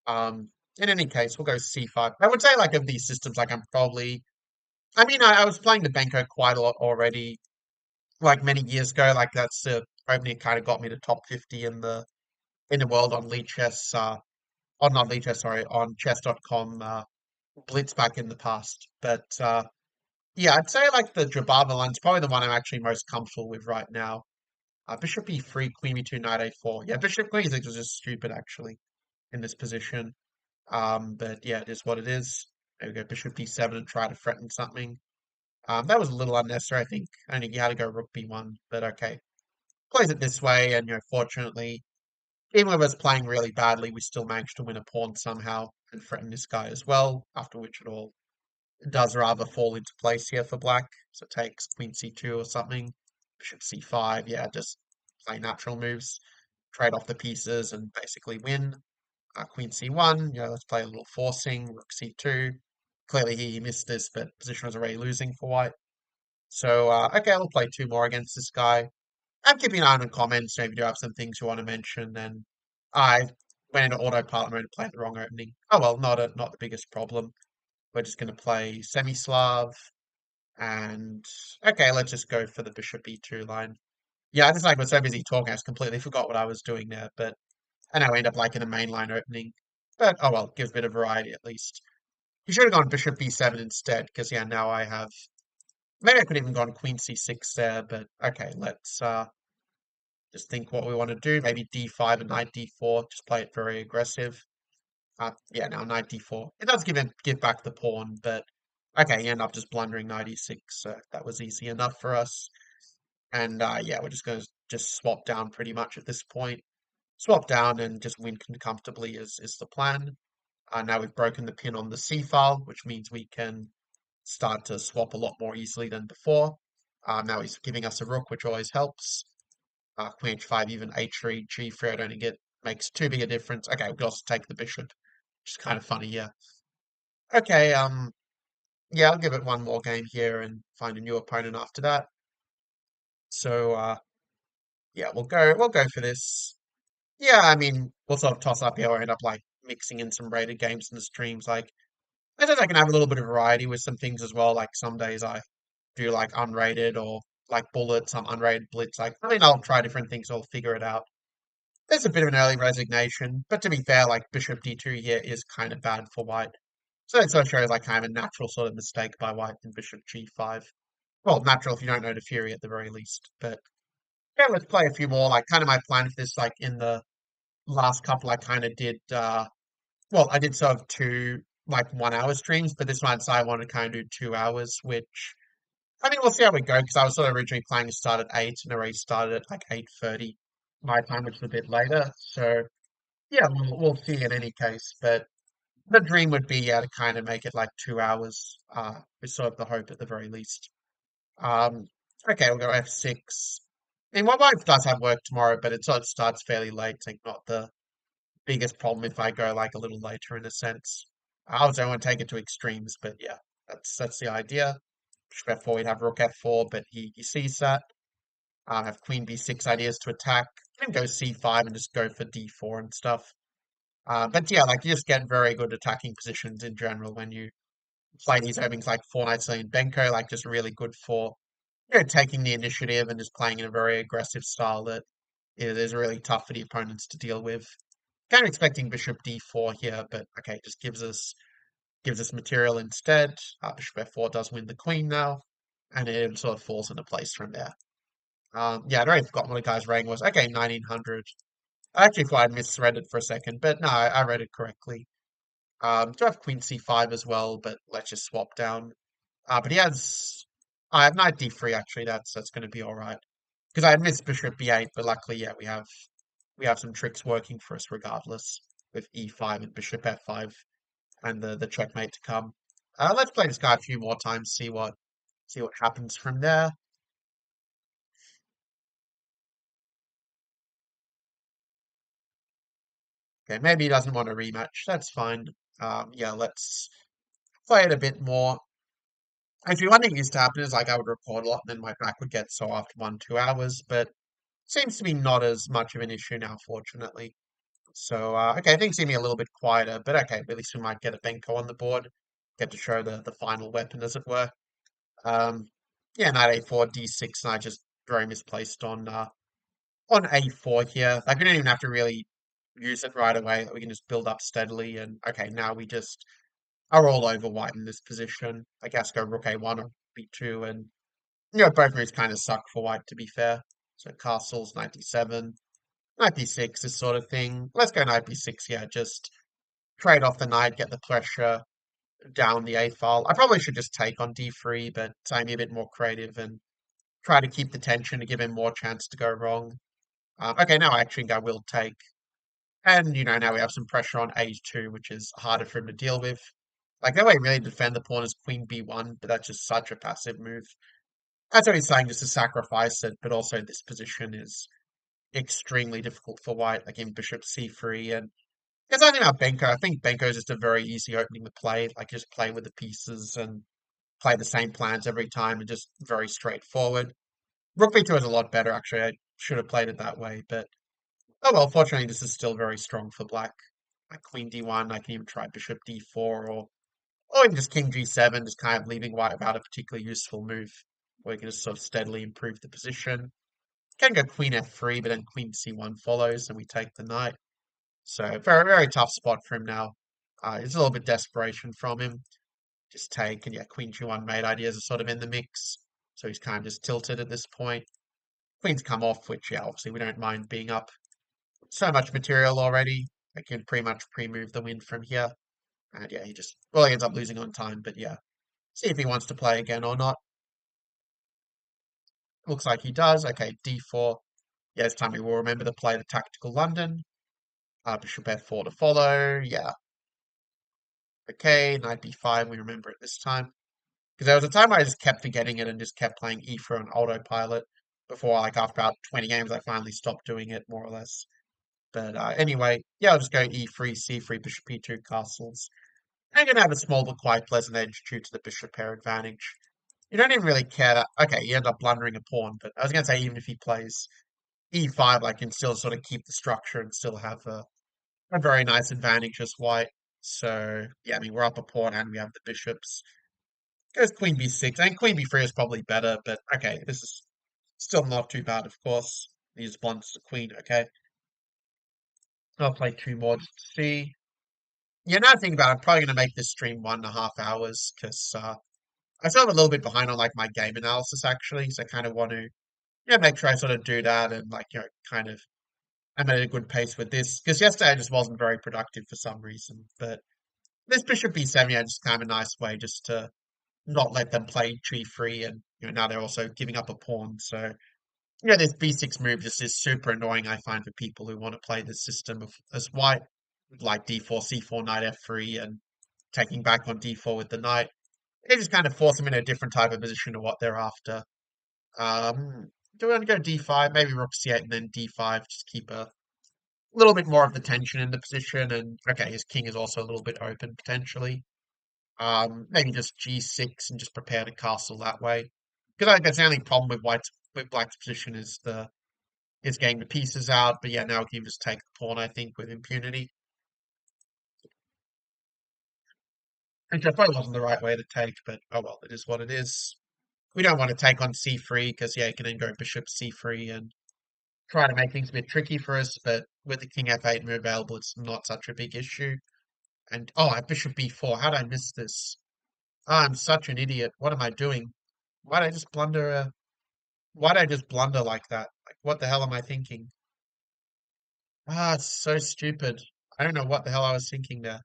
Um, in any case, we'll go c5. I would say like of these systems, like I'm probably. I mean, I was playing the Benko quite a lot already, like many years ago. Like that's the opening kind of got me to top 50 in the world on Lead Chess. On not Lead Chess, sorry, on chess.com Blitz back in the past. But yeah, I'd say like the Jababa line's probably the one I'm actually most comfortable with right now. Bishop e3, queen e2, knight a4. Yeah, bishop queen e6 was just stupid actually in this position. But yeah, it is what it is. There we go, bishop b7 and try to threaten something. That was a little unnecessary, I think. I think you had to go rook b1, but okay. Plays it this way, and fortunately, even with us playing really badly, we still managed to win a pawn somehow and threaten this guy as well, after which it all does rather fall into place here for black. So it takes queen c2 or something, bishop c5, yeah, just play natural moves, trade off the pieces and basically win. Queen c1, let's play a little forcing, rook c2. Clearly he missed this, but position was already losing for white. So, okay, we'll play 2 more against this guy. I'm keeping an eye on the comments. Maybe you have some things you want to mention. Then I went into autopilot mode and played the wrong opening. Oh well, not the biggest problem. We're just going to play semi-Slav and okay, let's just go for the bishop e2 line. Yeah, I just like was so busy talking, I just completely forgot what I was doing there. But I know I end up like in a main line opening. But oh well, gives a bit of variety at least. You should have gone bishop b7 instead, because yeah, now I have maybe I could even gone queen c6 there, but okay, let's just think what we want to do. Maybe d5 and knight d4. Just play it very aggressive. Yeah, now knight d4. It does give back the pawn, but okay, you end up just blundering knight e6. So that was easy enough for us. And yeah, we're just going to just swap down pretty much at this point. Swap down and just win comfortably is the plan. Now we've broken the pin on the c file, which means we can start to swap a lot more easily than before. Now he's giving us a rook, which always helps. Queen h5, even h3, g3, I don't think it makes too big a difference. Okay, we can also take the bishop, which is kind of funny, yeah. Okay, yeah, I'll give it one more game here and find a new opponent after that. So, yeah, we'll go for this. Yeah, I mean, we'll sort of toss up here or end up like mixing in some rated games in the streams. Like, I think I can have a little bit of variety with some things as well. Like some days I do like unrated or like bullet, some unrated blitz. Like, I mean, I'll try different things. I'll figure it out. There's a bit of an early resignation, but to be fair, like bishop d2 here is kind of bad for white. So it sort of shows like kind of a natural sort of mistake by white in bishop g5. Well, natural if you don't know the Fury at the very least. But yeah, let's play a few more. Like kind of my plan for this, like in the last couple, I kind of did. Well, I did sort of 2 like 1 hour streams, but this one I wanted to kind of do 2 hours, which I mean we'll see how we go because I was sort of originally planning to start at 8 and already started at like 8:30 my time, which is a bit later. So yeah, we'll see in any case. But the dream would be, yeah, to kind of make it like 2 hours, with sort of the hope at the very least. Um, okay, we'll go f6. I mean, my wife does have work tomorrow, but it sort of starts fairly late. It's like not the biggest problem if I go like a little later in a sense. I also don't want to take it to extremes, but yeah, that's the idea. Bishop f4, we'd have rook f4, but he sees that. Have queen b6 ideas to attack. Can go c5 and just go for d4 and stuff. But yeah, like you just get very good attacking positions in general when you playing these openings like 4 knights and Benko, like just really good for taking the initiative and just playing in a very aggressive style that is really tough for the opponents to deal with. Kind of expecting bishop d4 here, but okay, just gives us material instead. Bishop f4 does win the queen now, and it sort of falls into place from there. Yeah, I'd already forgotten what a guy's rating was. Okay, 1900. I actually thought I misread it for a second, but no, I read it correctly. Do have queen c5 as well, but let's just swap down. But he has. I have knight d3 actually. That's going to be all right because I had missed bishop b8, but luckily, yeah, we have some tricks working for us regardless with e5 and bishop f5 and the checkmate to come. Let's play this guy a few more times, see what happens from there. Okay, maybe he doesn't want a rematch. That's fine. Yeah, let's play it a bit more. Actually, one thing used to happen is like I would record a lot, and then my back would get sore after 1, 2 hours. But seems to be not as much of an issue now, fortunately. So okay, things seem to be a little bit quieter, but okay, at least we might get a Benko on the board, get to show the final weapon, as it were. Um, yeah, knight a4, d6, and I just very misplaced on a4 here. Like we don't even have to really use it right away. We can just build up steadily, and okay, now we just are all over white in this position. I guess go rook a1 or b2, and both moves kind of suck for white, to be fair. So castles, 97, knight b6, this sort of thing. Let's go knight b6 here. Just trade off the knight, get the pressure down the a file. I probably should just take on d3, but try me a bit more creative and try to keep the tension to give him more chance to go wrong. Okay, now I actually think I will take. And, now we have some pressure on a2, which is harder for him to deal with. Like, that way, really defend the pawn is queen b1, but that's just such a passive move. That's what he's saying, just to sacrifice it, but also this position is extremely difficult for white, like in bishop c3. And there's nothing about Benko. I think Benko is just a very easy opening to play. Like, just play with the pieces and play the same plans every time and just very straightforward. Rook b2 is a lot better, actually. I should have played it that way, but oh well, fortunately, this is still very strong for black. Like queen d1, I can even try bishop d4 or even just king g7, just kind of leaving white without a particularly useful move, where you can just sort of steadily improve the position. Can go queen f3, but then queen c1 follows, and we take the knight. So very, very tough spot for him now. It's a little bit desperation from him. Just take, and yeah, queen g1 mate ideas are sort of in the mix. So he's kind of just tilted at this point. Queen's come off, which, yeah, obviously we don't mind being up so much material already. I can pretty much pre-move the win from here. And yeah, he ends up losing on time, but yeah. See if he wants to play again or not. Looks like he does. Okay, d4. Yeah, this time we will remember to play the tactical London. Bishop f4 to follow. Yeah. Okay, knight b5. We remember it this time. Because there was a time where I just kept forgetting it and just kept playing e4 on autopilot. Before, like, after about 20 games, I finally stopped doing it, more or less. But anyway, yeah, I'll just go e3, c3, bishop e2, castles. I'm going to have a small but quite pleasant edge due to the bishop pair advantage. You don't even really care that. Okay, you end up blundering a pawn, but I was going to say even if he plays e5, I can still sort of keep the structure and still have a very nice advantage as white. So yeah, I mean we're up a pawn and we have the bishops. Goes queen b6. I think queen b3 is probably better, but okay, this is still not too bad, of course. He just blunders the queen. Okay, I'll play two more just to see. Yeah, now thinking about it, I'm probably going to make this stream 1.5 hours because I still have a little bit behind on like my game analysis actually, so I kind of want to make sure I sort of do that and like kind of I'm at a good pace with this because yesterday I just wasn't very productive for some reason. But this bishop b7, yeah, just kind of a nice way just to not let them play g3, and now they're also giving up a pawn. So this b6 move just is super annoying. I find for people who want to play this system of as white, like d4, c4, knight f3, and taking back on d4 with the knight. They just kind of force them in a different type of position to what they're after. Do we want to go d5? Maybe rook c8 and then d5. Just keep a little bit more of the tension in the position. And okay, his king is also a little bit open potentially. Maybe just g6 and just prepare to castle that way. Because I think that's the only problem with black's position is getting the pieces out. But yeah, now we can just take the pawn, I think, with impunity. Which probably wasn't the right way to take, but oh well, it is what it is. We don't want to take on c3 because yeah, you can then go bishop c3 and try to make things a bit tricky for us. But with the king f8 move available, it's not such a big issue. And oh, I have bishop b4. How did I miss this? Ah, I'm such an idiot. What am I doing? Why did I just blunder? Why did I just blunder like that? Like, what the hell am I thinking? Ah, it's so stupid. I don't know what the hell I was thinking there.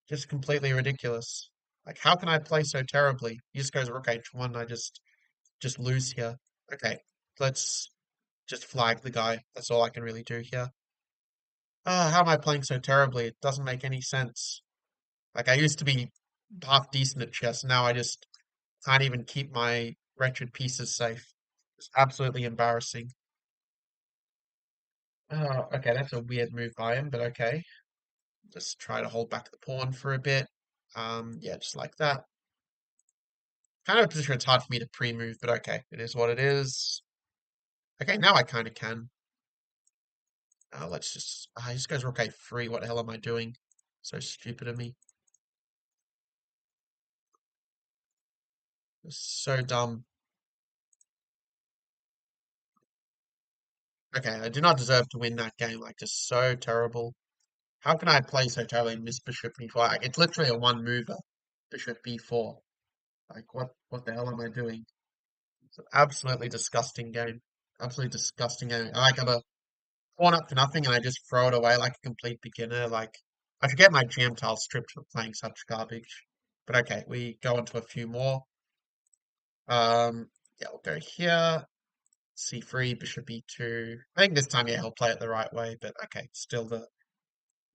Just completely ridiculous. Like, how can I play so terribly? He just goes rook h1. I just lose here. Okay, let's just flag the guy. That's all I can really do here. Ah, how am I playing so terribly? It doesn't make any sense. Like, I used to be half decent at chess. Now I just can't even keep my wretched pieces safe. It's absolutely embarrassing. Oh, okay, that's a weird move by him, but okay. Just try to hold back the pawn for a bit. Yeah, just like that. Kind of a position it's hard for me to pre-move, but okay, it is what it is. Okay, now I kind of can. Let's just. He just goes rook a3. What the hell am I doing? So stupid of me. So dumb. Okay, I do not deserve to win that game. Like, just so terrible. How can I play so terribly and miss bishop b4? Like, it's literally a one mover. Bishop b4. Like, what the hell am I doing? It's an absolutely disgusting game. Absolutely disgusting game. I like have a pawn up for nothing and I just throw it away like a complete beginner. Like, I should get my GM tile stripped for playing such garbage. But okay, we go into a few more. Yeah, we'll go here. C3, bishop e2. I think this time, yeah, he'll play it the right way, but okay, still the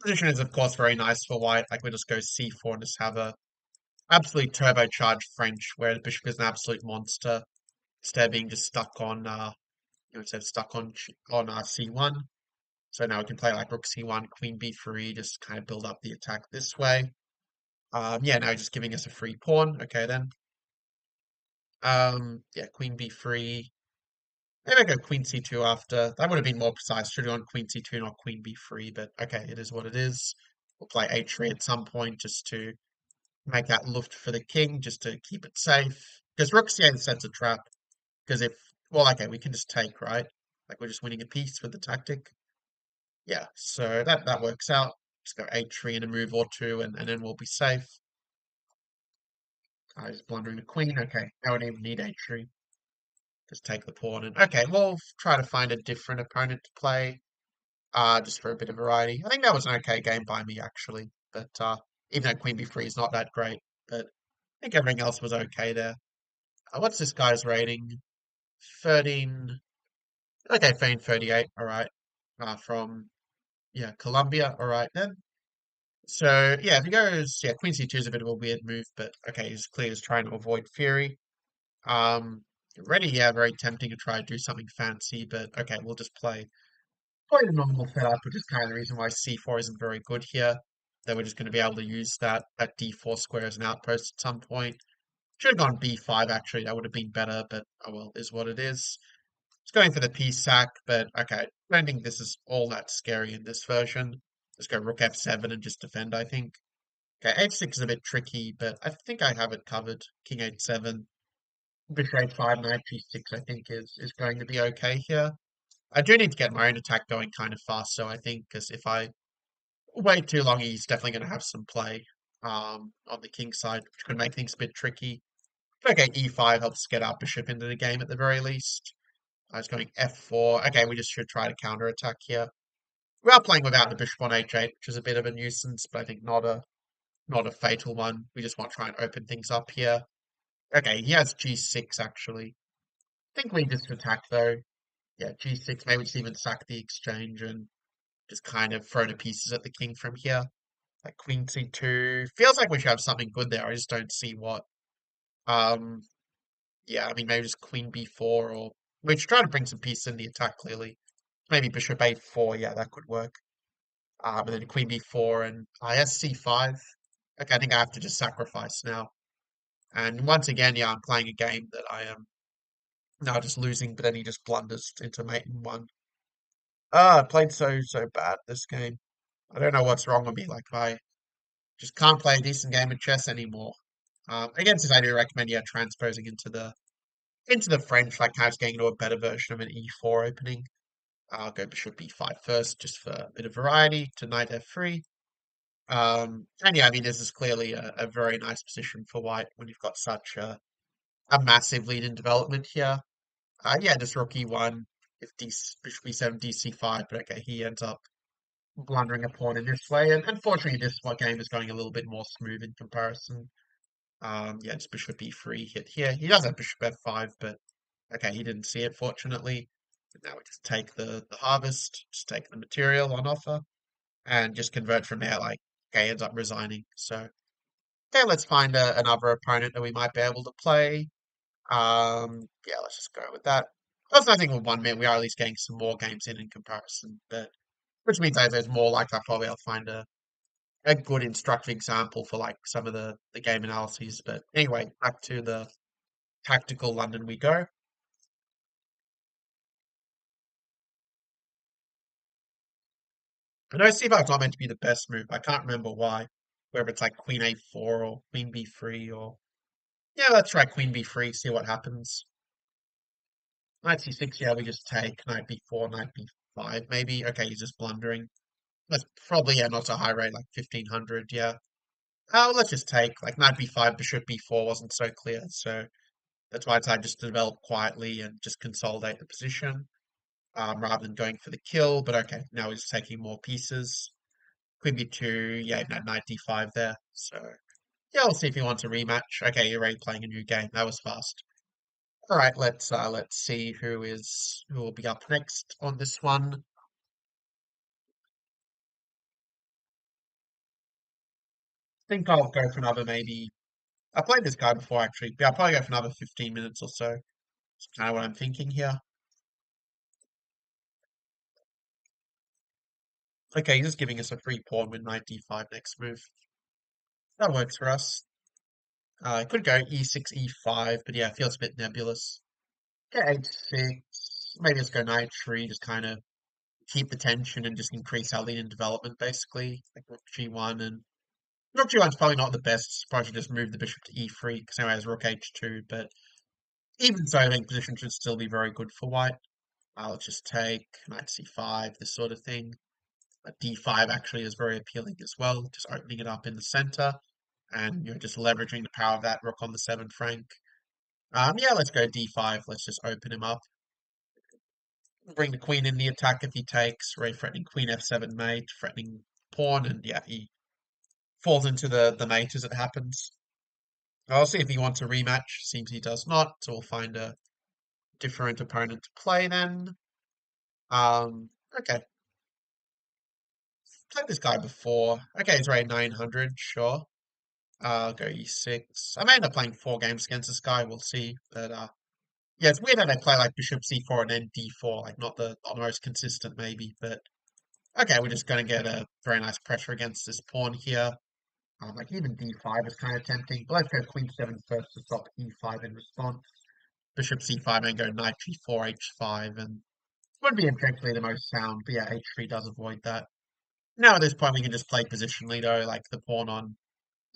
position is, of course, very nice for white. Like, we just go c4 and just have a absolutely turbocharged French, where the bishop is an absolute monster, instead of being just stuck on, instead of stuck on c1. So now we can play like rook c1, queen b3, just kind of build up the attack this way. Yeah, now he's just giving us a free pawn. Okay, then. Yeah, queen b3. Maybe I go queen c2 after. That would have been more precise. Should have gone queen c2, not queen b3, but okay, it is what it is. We'll play h3 at some point just to make that luft for the king, just to keep it safe. Because rook c8 sets a trap. Because if, well, okay, we can just take, right? Like we're just winning a piece with the tactic. Yeah, so that works out. Just go h3 and a move or two, and then we'll be safe. I was blundering the queen. Okay, now we don't even need h3. Just take the pawn and okay, we'll try to find a different opponent to play. Just for a bit of variety. I think that was an okay game by me actually. But even though Queen B3 is not that great, but I think everything else was okay there. What's this guy's rating? 13. Okay, Fane 38. All right. From yeah, Colombia. All right then. So yeah, if he goes, yeah, Queen C2 is a bit of a weird move, but okay, he's clear he's trying to avoid Fury. Um, Ready, yeah, very tempting to try to do something fancy, but okay, we'll just play the normal setup, which is kind of the reason why C4 isn't very good here. That we're just going to be able to use that D4 square as an outpost at some point. Should have gone B5 actually, that would have been better, but oh well, is what it is. It's going for the P sack, but okay, I don't think this is all that scary in this version. Let's go Rook F7 and just defend, I think. Okay, H6 is a bit tricky, but I think I have it covered. King H7, Bishop H5, Knight G6, I think is going to be okay here. I do need to get my own attack going kind of fast, so I think because if I wait too long, he's definitely going to have some play on the king side, which could make things a bit tricky. Okay, E5 helps get our bishop into the game at the very least. I was going F4. Okay, we just should try to counter attack here. We are playing without the bishop on H8, which is a bit of a nuisance, but I think not a fatal one. We just want to try and open things up here. Okay, he has G6 actually. I think we just attack though. Yeah, G6. Maybe just even sack the exchange and just kind of throw the pieces at the king from here. Like queen c2. Feels like we should have something good there. I just don't see what. Um, yeah, I mean maybe just queen b4 or we should try to bring some pieces in the attack clearly. Maybe bishop a4, yeah, that could work. And then queen b4 and I has c5. Okay, I think I have to just sacrifice now. And once again, yeah, I'm playing a game that I am now just losing, but then he just blunders into mate in one. I played so bad this game. I don't know what's wrong with me. Like Just can't play a decent game of chess anymore. Against this, I do recommend yeah transposing into the French, like kind of getting into a better version of an e4 opening. I'll go bishop b5 first, just for a bit of variety to knight f3. And yeah, I mean, this is clearly a very nice position for white when you've got such a massive lead in development here. Yeah, just rook e1, if d bishop b7, dc5, but okay, he ends up blundering a pawn in this way, and unfortunately, this game is going a little bit more smooth in comparison. Yeah, just bishop e3 hit here. He does have bishop f5, but okay, he didn't see it, fortunately. Now we just take the harvest, just take the material on offer, and just convert from there. Like, okay, ends up resigning. So, yeah, let's find another opponent that we might be able to play. Yeah, let's just go with that. That's nothing with 1 minute. We are at least getting some more games in comparison, but which means there's more likely probably I'll find a good instructive example for like some of the game analyses. But anyway, back to the tactical London we go. I know c5's not meant to be the best move. I can't remember why. Whether it's like queen a4 or queen b3 or yeah, let's try queen b3, see what happens. Knight c6, yeah, we just take knight b4, knight b5, maybe. Okay, he's just blundering. That's probably yeah, not so high rate, like 1500, yeah. Oh, let's just take like knight b5, bishop b4 wasn't so clear, so that's why I just develop quietly and just consolidate the position, rather than going for the kill. But okay, now he's taking more pieces. Queen b2, yeah, no, knight d5 there. So yeah, we'll see if he wants a rematch. Okay, you're already playing a new game. That was fast. All right, let's see who will be up next on this one. I think I'll go for another maybe. I played this guy before actually. Yeah, I'll probably go for another 15 minutes or so. That's kind of what I'm thinking here. Okay, he's just giving us a free pawn with knight d5 next move. That works for us. I could go e6, e5, but yeah, it feels a bit nebulous. Get h6. Maybe let's go knight 3, just kind of keep the tension and just increase our lead in development, basically. Like rook g1 and rook g1's probably not the best. Probably should just move the bishop to e3 because now it has rook h2. But even so, I think position should still be very good for white. Let's just take knight c5, this sort of thing. D5 actually is very appealing as well, just opening it up in the center and you're just leveraging the power of that rook on the 7th rank. Yeah, let's go d5. Let's just open him up. Bring the queen in the attack if he takes. Ray threatening queen f7 mate, threatening pawn, and yeah, he falls into the mate as it happens. I'll see if he wants a rematch. Seems he does not, so we'll find a different opponent to play then. Okay. Played this guy before. Okay, he's rated 900, sure. I'll go e6. I may end up playing 4 games against this guy, we'll see. But yeah, it's weird that I play like bishop c4 and then d4, like not the most consistent maybe, but okay, we're just gonna get a very nice pressure against this pawn here. Like even d5 is kind of tempting, but let's go queen 7 first to stop e5 in response. Bishop c5 and go knight g4, h5, and would be objectively the most sound, but yeah, h3 does avoid that. Now at this point we can just play positionally though, like the pawn on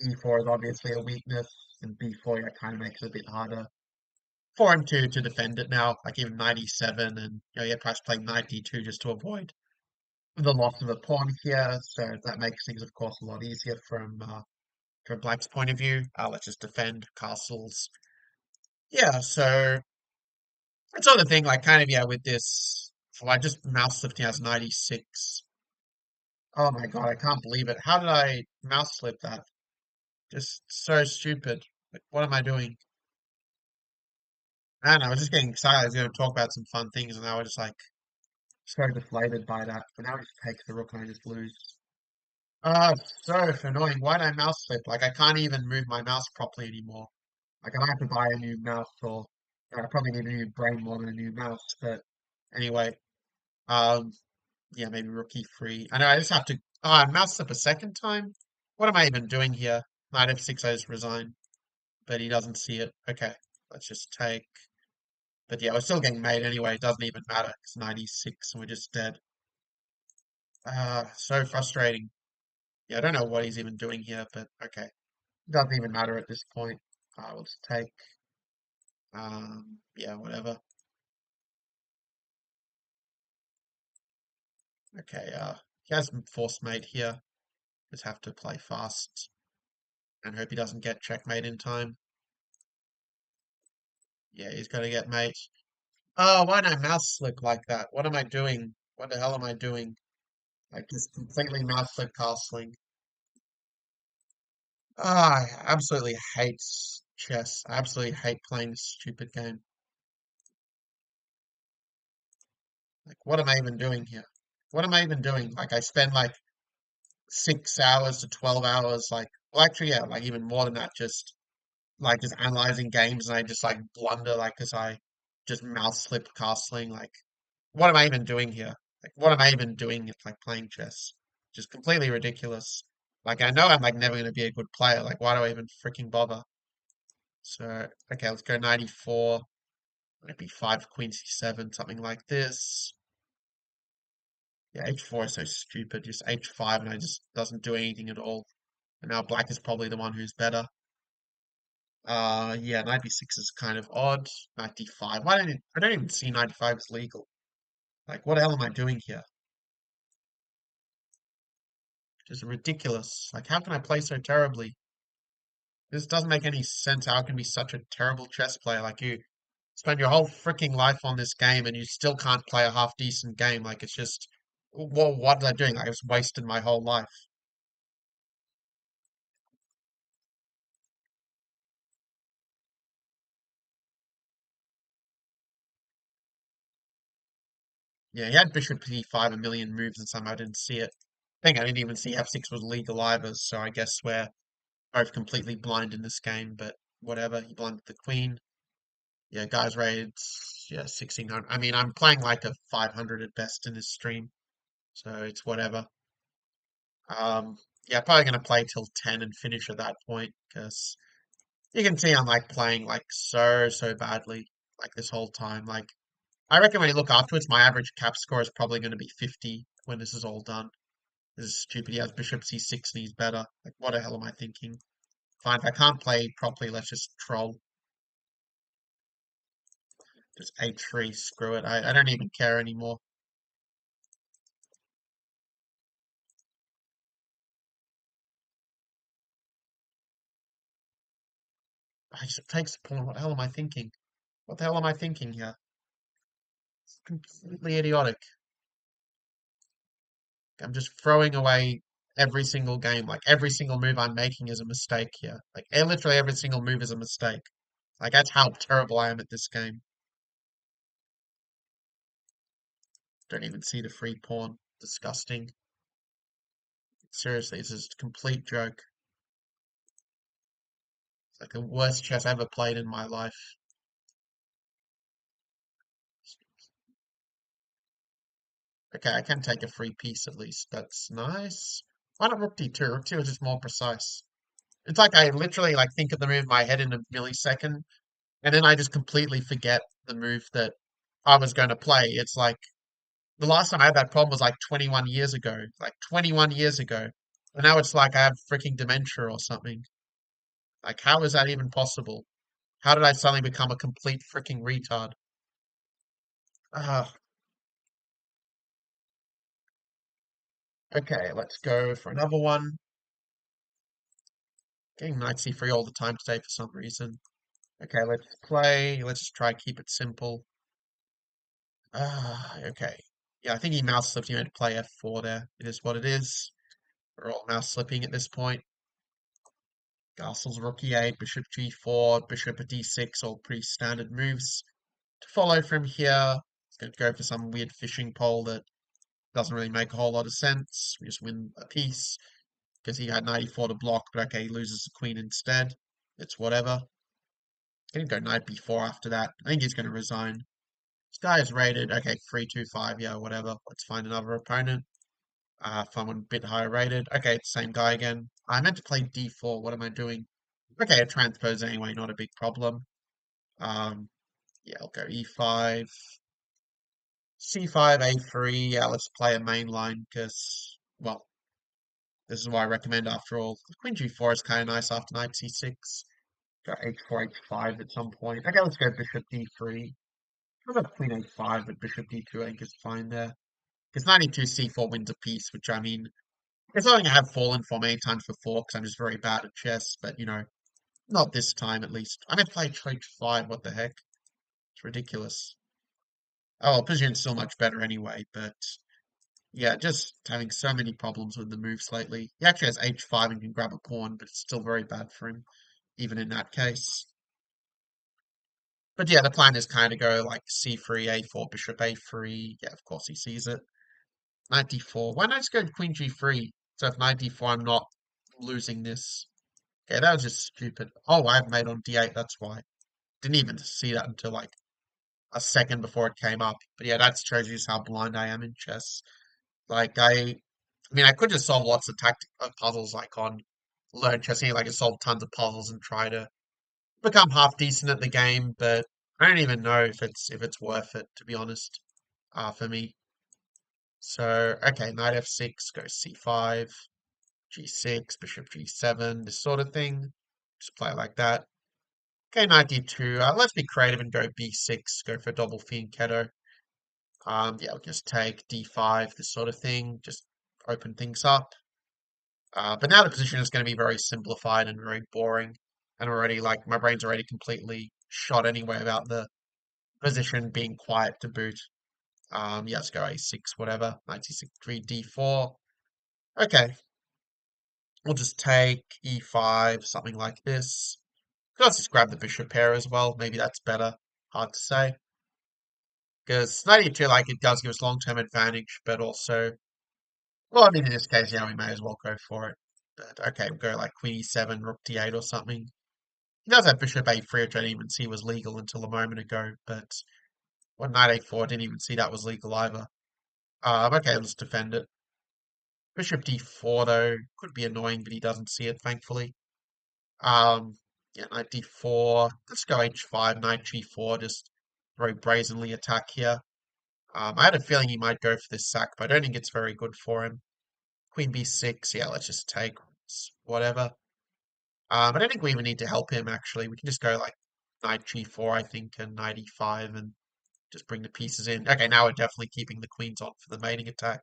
e4 is obviously a weakness, and b4 yeah, kind of makes it a bit harder for him to defend it now. Like even knight e7, and you know, he had perhaps play knight d2 just to avoid the loss of a pawn here. So that makes things, of course, a lot easier from Black's point of view. Let's just defend castles. Yeah, so it's sort of thing, like kind of yeah, with this. So I just mouse lifting as 96. Oh my god, I can't believe it. How did I mouse slip that? Just so stupid. Like, what am I doing? I don't know, I was just getting excited. I was going to talk about some fun things, and I was just like so deflated by that. But now I just take the rook and I just lose. It's so annoying. Why did I mouse slip? Like, I can't even move my mouse properly anymore. Like, I might have to buy a new mouse, or I probably need a new brain more than a new mouse. But anyway, um, yeah, maybe rookie free. I know I just have to. Oh, I mouse slip a second time. What am I even doing here? Knight f6, I just resign. But he doesn't see it. Okay, let's just take. But yeah, we're still getting made anyway. It doesn't even matter. It's 96 and we're just dead. So frustrating. Yeah, I don't know what he's even doing here, but okay. Doesn't even matter at this point. I will just take, yeah, whatever. Okay, he has force mate here. Just have to play fast and hope he doesn't get checkmate in time. Yeah, he's gonna get mate. Oh, why did I mouse slip like that? What am I doing? What the hell am I doing? Like just completely mouse slip castling. Ah, I absolutely hate chess. I absolutely hate playing this stupid game. Like, what am I even doing here? What am I even doing? Like, I spend like 6 hours to 12 hours, like, well, actually, yeah, like even more than that, just analyzing games, and I just like blunder, like, because I just mouse slip castling. Like, what am I even doing here? Like, what am I even doing? It's like playing chess. Just completely ridiculous. Like, I know I'm like never going to be a good player. Like, why do I even freaking bother? So, okay, let's go 94. Maybe 5 queen c7, something like this. Yeah, h4 is so stupid. Just h5 and I just doesn't do anything at all. And now black is probably the one who's better. Yeah, knight b6 is kind of odd. Knight d5. I don't even see knight d5 as legal. Like, what the hell am I doing here? Just ridiculous. Like, how can I play so terribly? This doesn't make any sense. How I can be such a terrible chess player? Like, you spend your whole freaking life on this game and you still can't play a half decent game. Like, it's just, well, what am I doing? Like, I just wasted my whole life. Yeah, he had bishop d5 a million moves and somehow I didn't see it. I think I didn't even see f6 was legal either, so I guess we're both completely blind in this game, but whatever. He blinded the queen. Yeah, guys rated, yeah, 1600. I mean, I'm playing like a 500 at best in this stream, so it's whatever. Um, yeah, probably gonna play till 10 and finish at that point, because you can see I'm like playing like so badly, like this whole time. Like, I reckon when you look afterwards, my average cap score is probably going to be 50 when this is all done. This is stupid. He has bishop c6 and he's better. Like, what the hell am I thinking? Fine, if I can't play properly, let's just troll. Just h3, screw it. I don't even care anymore. I just takes the pawn. What the hell am I thinking? What the hell am I thinking here? It's completely idiotic. I'm just throwing away every single game. Like, every single move I'm making is a mistake here. Like, literally every single move is a mistake. Like, that's how terrible I am at this game. Don't even see the free pawn. Disgusting. Seriously, this is a complete joke. It's like the worst chess I ever played in my life. Okay, I can take a free piece at least. That's nice. Why not rook d2? Rook 2 is just more precise. It's like I literally like think of the move in my head in a millisecond, and then I just completely forget the move that I was going to play. It's like the last time I had that problem was like 21 years ago. Like 21 years ago. And now it's like I have freaking dementia or something. Like, how is that even possible? How did I suddenly become a complete freaking retard? Ah, okay, let's go for another one. Getting knight c3 all the time today for some reason. Okay, let's play. Let's just try keep it simple. Ah, okay. Yeah, I think he mouse slipped. He meant to play f4 there. It is what it is. We're all mouse slipping at this point. Castle's rook e8, bishop g4, bishop at d6, all pretty standard moves. To follow from here, it's going to go for some weird fishing pole that doesn't really make a whole lot of sense. We just win a piece because he had 94 to block, but okay, he loses the queen instead. It's whatever. Can go knight b4 after that. I think he's going to resign. This guy is rated, okay, 325, yeah, whatever. Let's find another opponent. Someone a bit higher rated. Okay, it's the same guy again. I meant to play d4. What am I doing? Okay, a transpose anyway, not a big problem. Um, yeah, I'll go e5, c5, a3. Yeah, let's play a main line because, well, This is what I recommend after all. Queen G4 is kind of nice after knight C6. Go H4, H5 at some point. Okay, let's go bishop D3. How about Queen A5, but bishop D2 I think is fine there. Because 92 C4 wins a piece, which I mean, it's something I have fallen for many times before because I'm just very bad at chess, but you know, not this time at least. I'm gonna play H5, what the heck? It's ridiculous. Oh, well, position's still much better anyway, but yeah, just having so many problems with the moves lately. He actually has H5 and can grab a pawn, but it's still very bad for him, even in that case. But yeah, the plan is kind of go like C3, A4, bishop A3. Yeah, of course he sees it. 94. Why not just go Queen G3? So if 94, I'm not losing this. Okay, that was just stupid. Oh, I have mate on D8, that's why. Didn't even see that until like a second before it came up. But yeah, that shows you just how blind I am in chess. Like I mean, I could just solve lots of tactic puzzles like on Learn Chess. Like I could solve tons of puzzles and try to become half decent at the game, but I don't even know if it's worth it to be honest. For me. So okay, knight f6, go c5, g6, bishop g7, this sort of thing. Just play it like that. Okay, knight d2. Let's be creative and go b6. Go for double fianchetto. Yeah, we'll just take d5, this sort of thing. Just open things up. But now the position is going to be very simplified and very boring. And already, like, my brain's already completely shot anyway about the position being quiet to boot. Yeah, let's go a6, whatever. Knight c6, 3, d4. Okay, we'll just take e5, something like this. Let's just grab the bishop pair as well. Maybe that's better. Hard to say. Because knight e2, like, it does give us long-term advantage, but also, well, I mean, in this case, yeah, we may as well go for it. But okay, we'll go like queen e7, rook d8 or something. He does have bishop a3, which I didn't even see was legal until a moment ago, but when knight a4, I didn't even see that was legal either. Okay, let's defend it. Bishop d4, though, could be annoying, but he doesn't see it, thankfully. Um, yeah, knight d4. Let's go h5, knight g4, just very brazenly attack here. I had a feeling he might go for this sack, but I don't think it's very good for him. Queen b6, yeah, let's just take whatever. I don't think we even need to help him, actually. We can just go like knight g4, I think, and knight e5, and just bring the pieces in. Okay, now we're definitely keeping the queens on for the mating attack.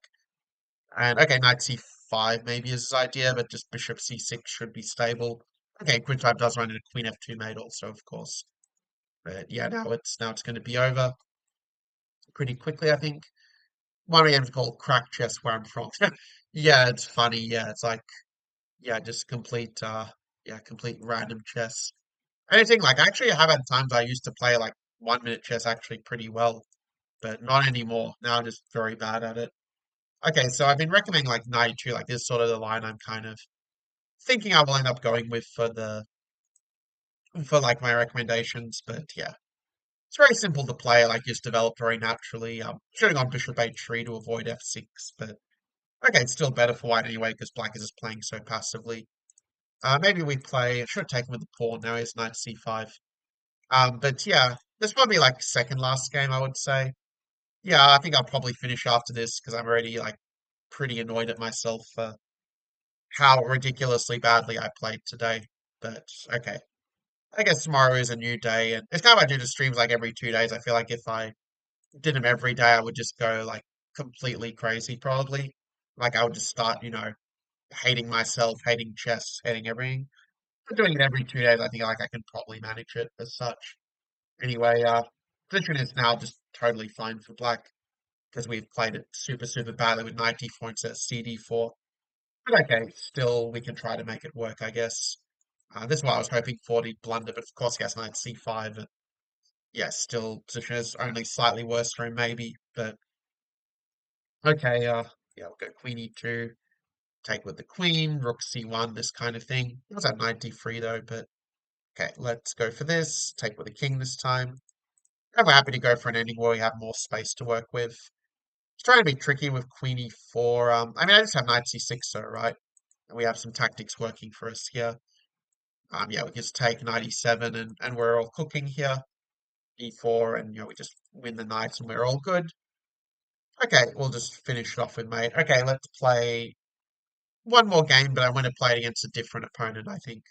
And okay, knight c5 maybe is his idea, but just bishop c6 should be stable. Okay, queen 5 does run into queen f2 mate also, of course. But yeah, now it's going to be over pretty quickly, I think. One of the called crack chess where I'm from. Yeah, it's funny. Yeah, it's like yeah, just complete random chess. Anything like actually I have had times I used to play like 1 minute chess actually pretty well, but not anymore. Now I'm just very bad at it. Okay, so I've been recommending like 92, like this is sort of the line I'm kind of thinking I will end up going with for like my recommendations, but yeah. It's very simple to play, like just developed very naturally. Shooting on bishop h3 to avoid f6, but okay, it's still better for white anyway because black is just playing so passively. Maybe we play. I should have taken with the pawn. Now he's knight c5. But yeah, this might be like second last game, I would say. Yeah, I think I'll probably finish after this because I'm already like pretty annoyed at myself for how ridiculously badly I played today. But okay, I guess tomorrow is a new day, and it's kind of like I do the streams like every 2 days. I feel like if I did them every day, I would just go like completely crazy, probably. Like I would just start, hating myself, hating chess, hating everything. But doing it every 2 days, I think like I can probably manage it as such. Anyway, position is now just totally fine for black because we've played it super, super badly with knight d4 instead of cd4. But okay, still we can try to make it work, I guess. This is what I was hoping for the blunder, but of course he has knight c5. And yeah, still position is only slightly worse for him, maybe. But okay, yeah, we'll go queen e2, take with the queen, rook c1, this kind of thing. It was at knight d3 though, but okay, let's go for this. Take with the king this time. I'm happy to go for an ending where we have more space to work with. It's trying to be tricky with queen e4. I mean, I just have knight c6 though, right? And we have some tactics working for us here. Yeah, we just take knight e7 and we're all cooking here. E4 and we just win the knights and we're all good. Okay, we'll just finish it off with mate. Okay, let's play. one more game, but I want to play it against a different opponent, I think.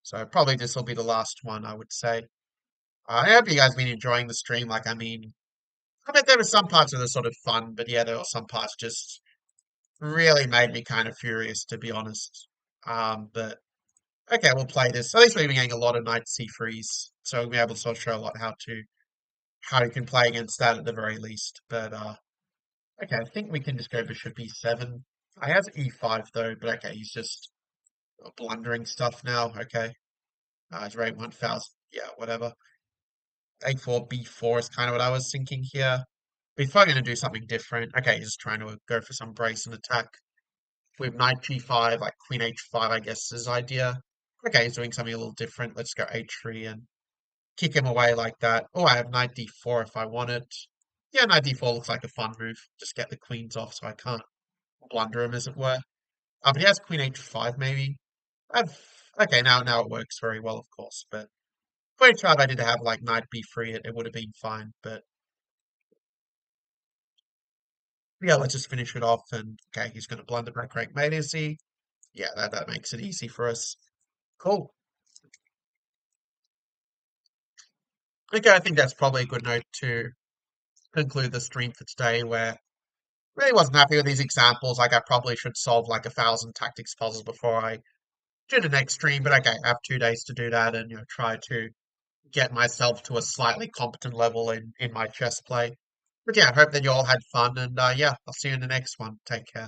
So probably this will be the last one, I would say. I hope you guys been enjoying the stream. Like, I mean, there were some parts of the sort of fun, but yeah, there were some parts just really made me kind of furious, to be honest. But okay, we'll play this. At least we've been getting a lot of knight c3s, so we'll be able to sort of show a lot how you can play against that at the very least. But okay, I think we can just go bishop e7. I have e5 though, but okay, he's just blundering stuff now. Okay, his rate 1000. Yeah, whatever. A4, b4 is kind of what I was thinking here. But he's probably going to do something different. Okay, he's just trying to go for some brace and attack with knight g5, like queen h5, I guess is his idea. Okay, he's doing something a little different. Let's go h3 and kick him away like that. Oh, I have knight d4 if I want it. Yeah, knight d4 looks like a fun move. Just get the queens off so I can't blunder him, as it were. But he has queen h5 maybe. I've okay, now it works very well, of course. But queen h5, I did have like knight b3, it would have been fine. But yeah, let's just finish it off. And okay, he's going to blunder back rank mate, is he? Yeah, that makes it easy for us. Cool. Okay, I think that's probably a good note to conclude the stream for today, where really wasn't happy with these examples. Like I probably should solve like 1,000 tactics puzzles before I do the next stream. But okay, I have 2 days to do that and try to get myself to a slightly competent level in my chess play. But yeah, I hope that you all had fun and yeah, I'll see you in the next one. Take care.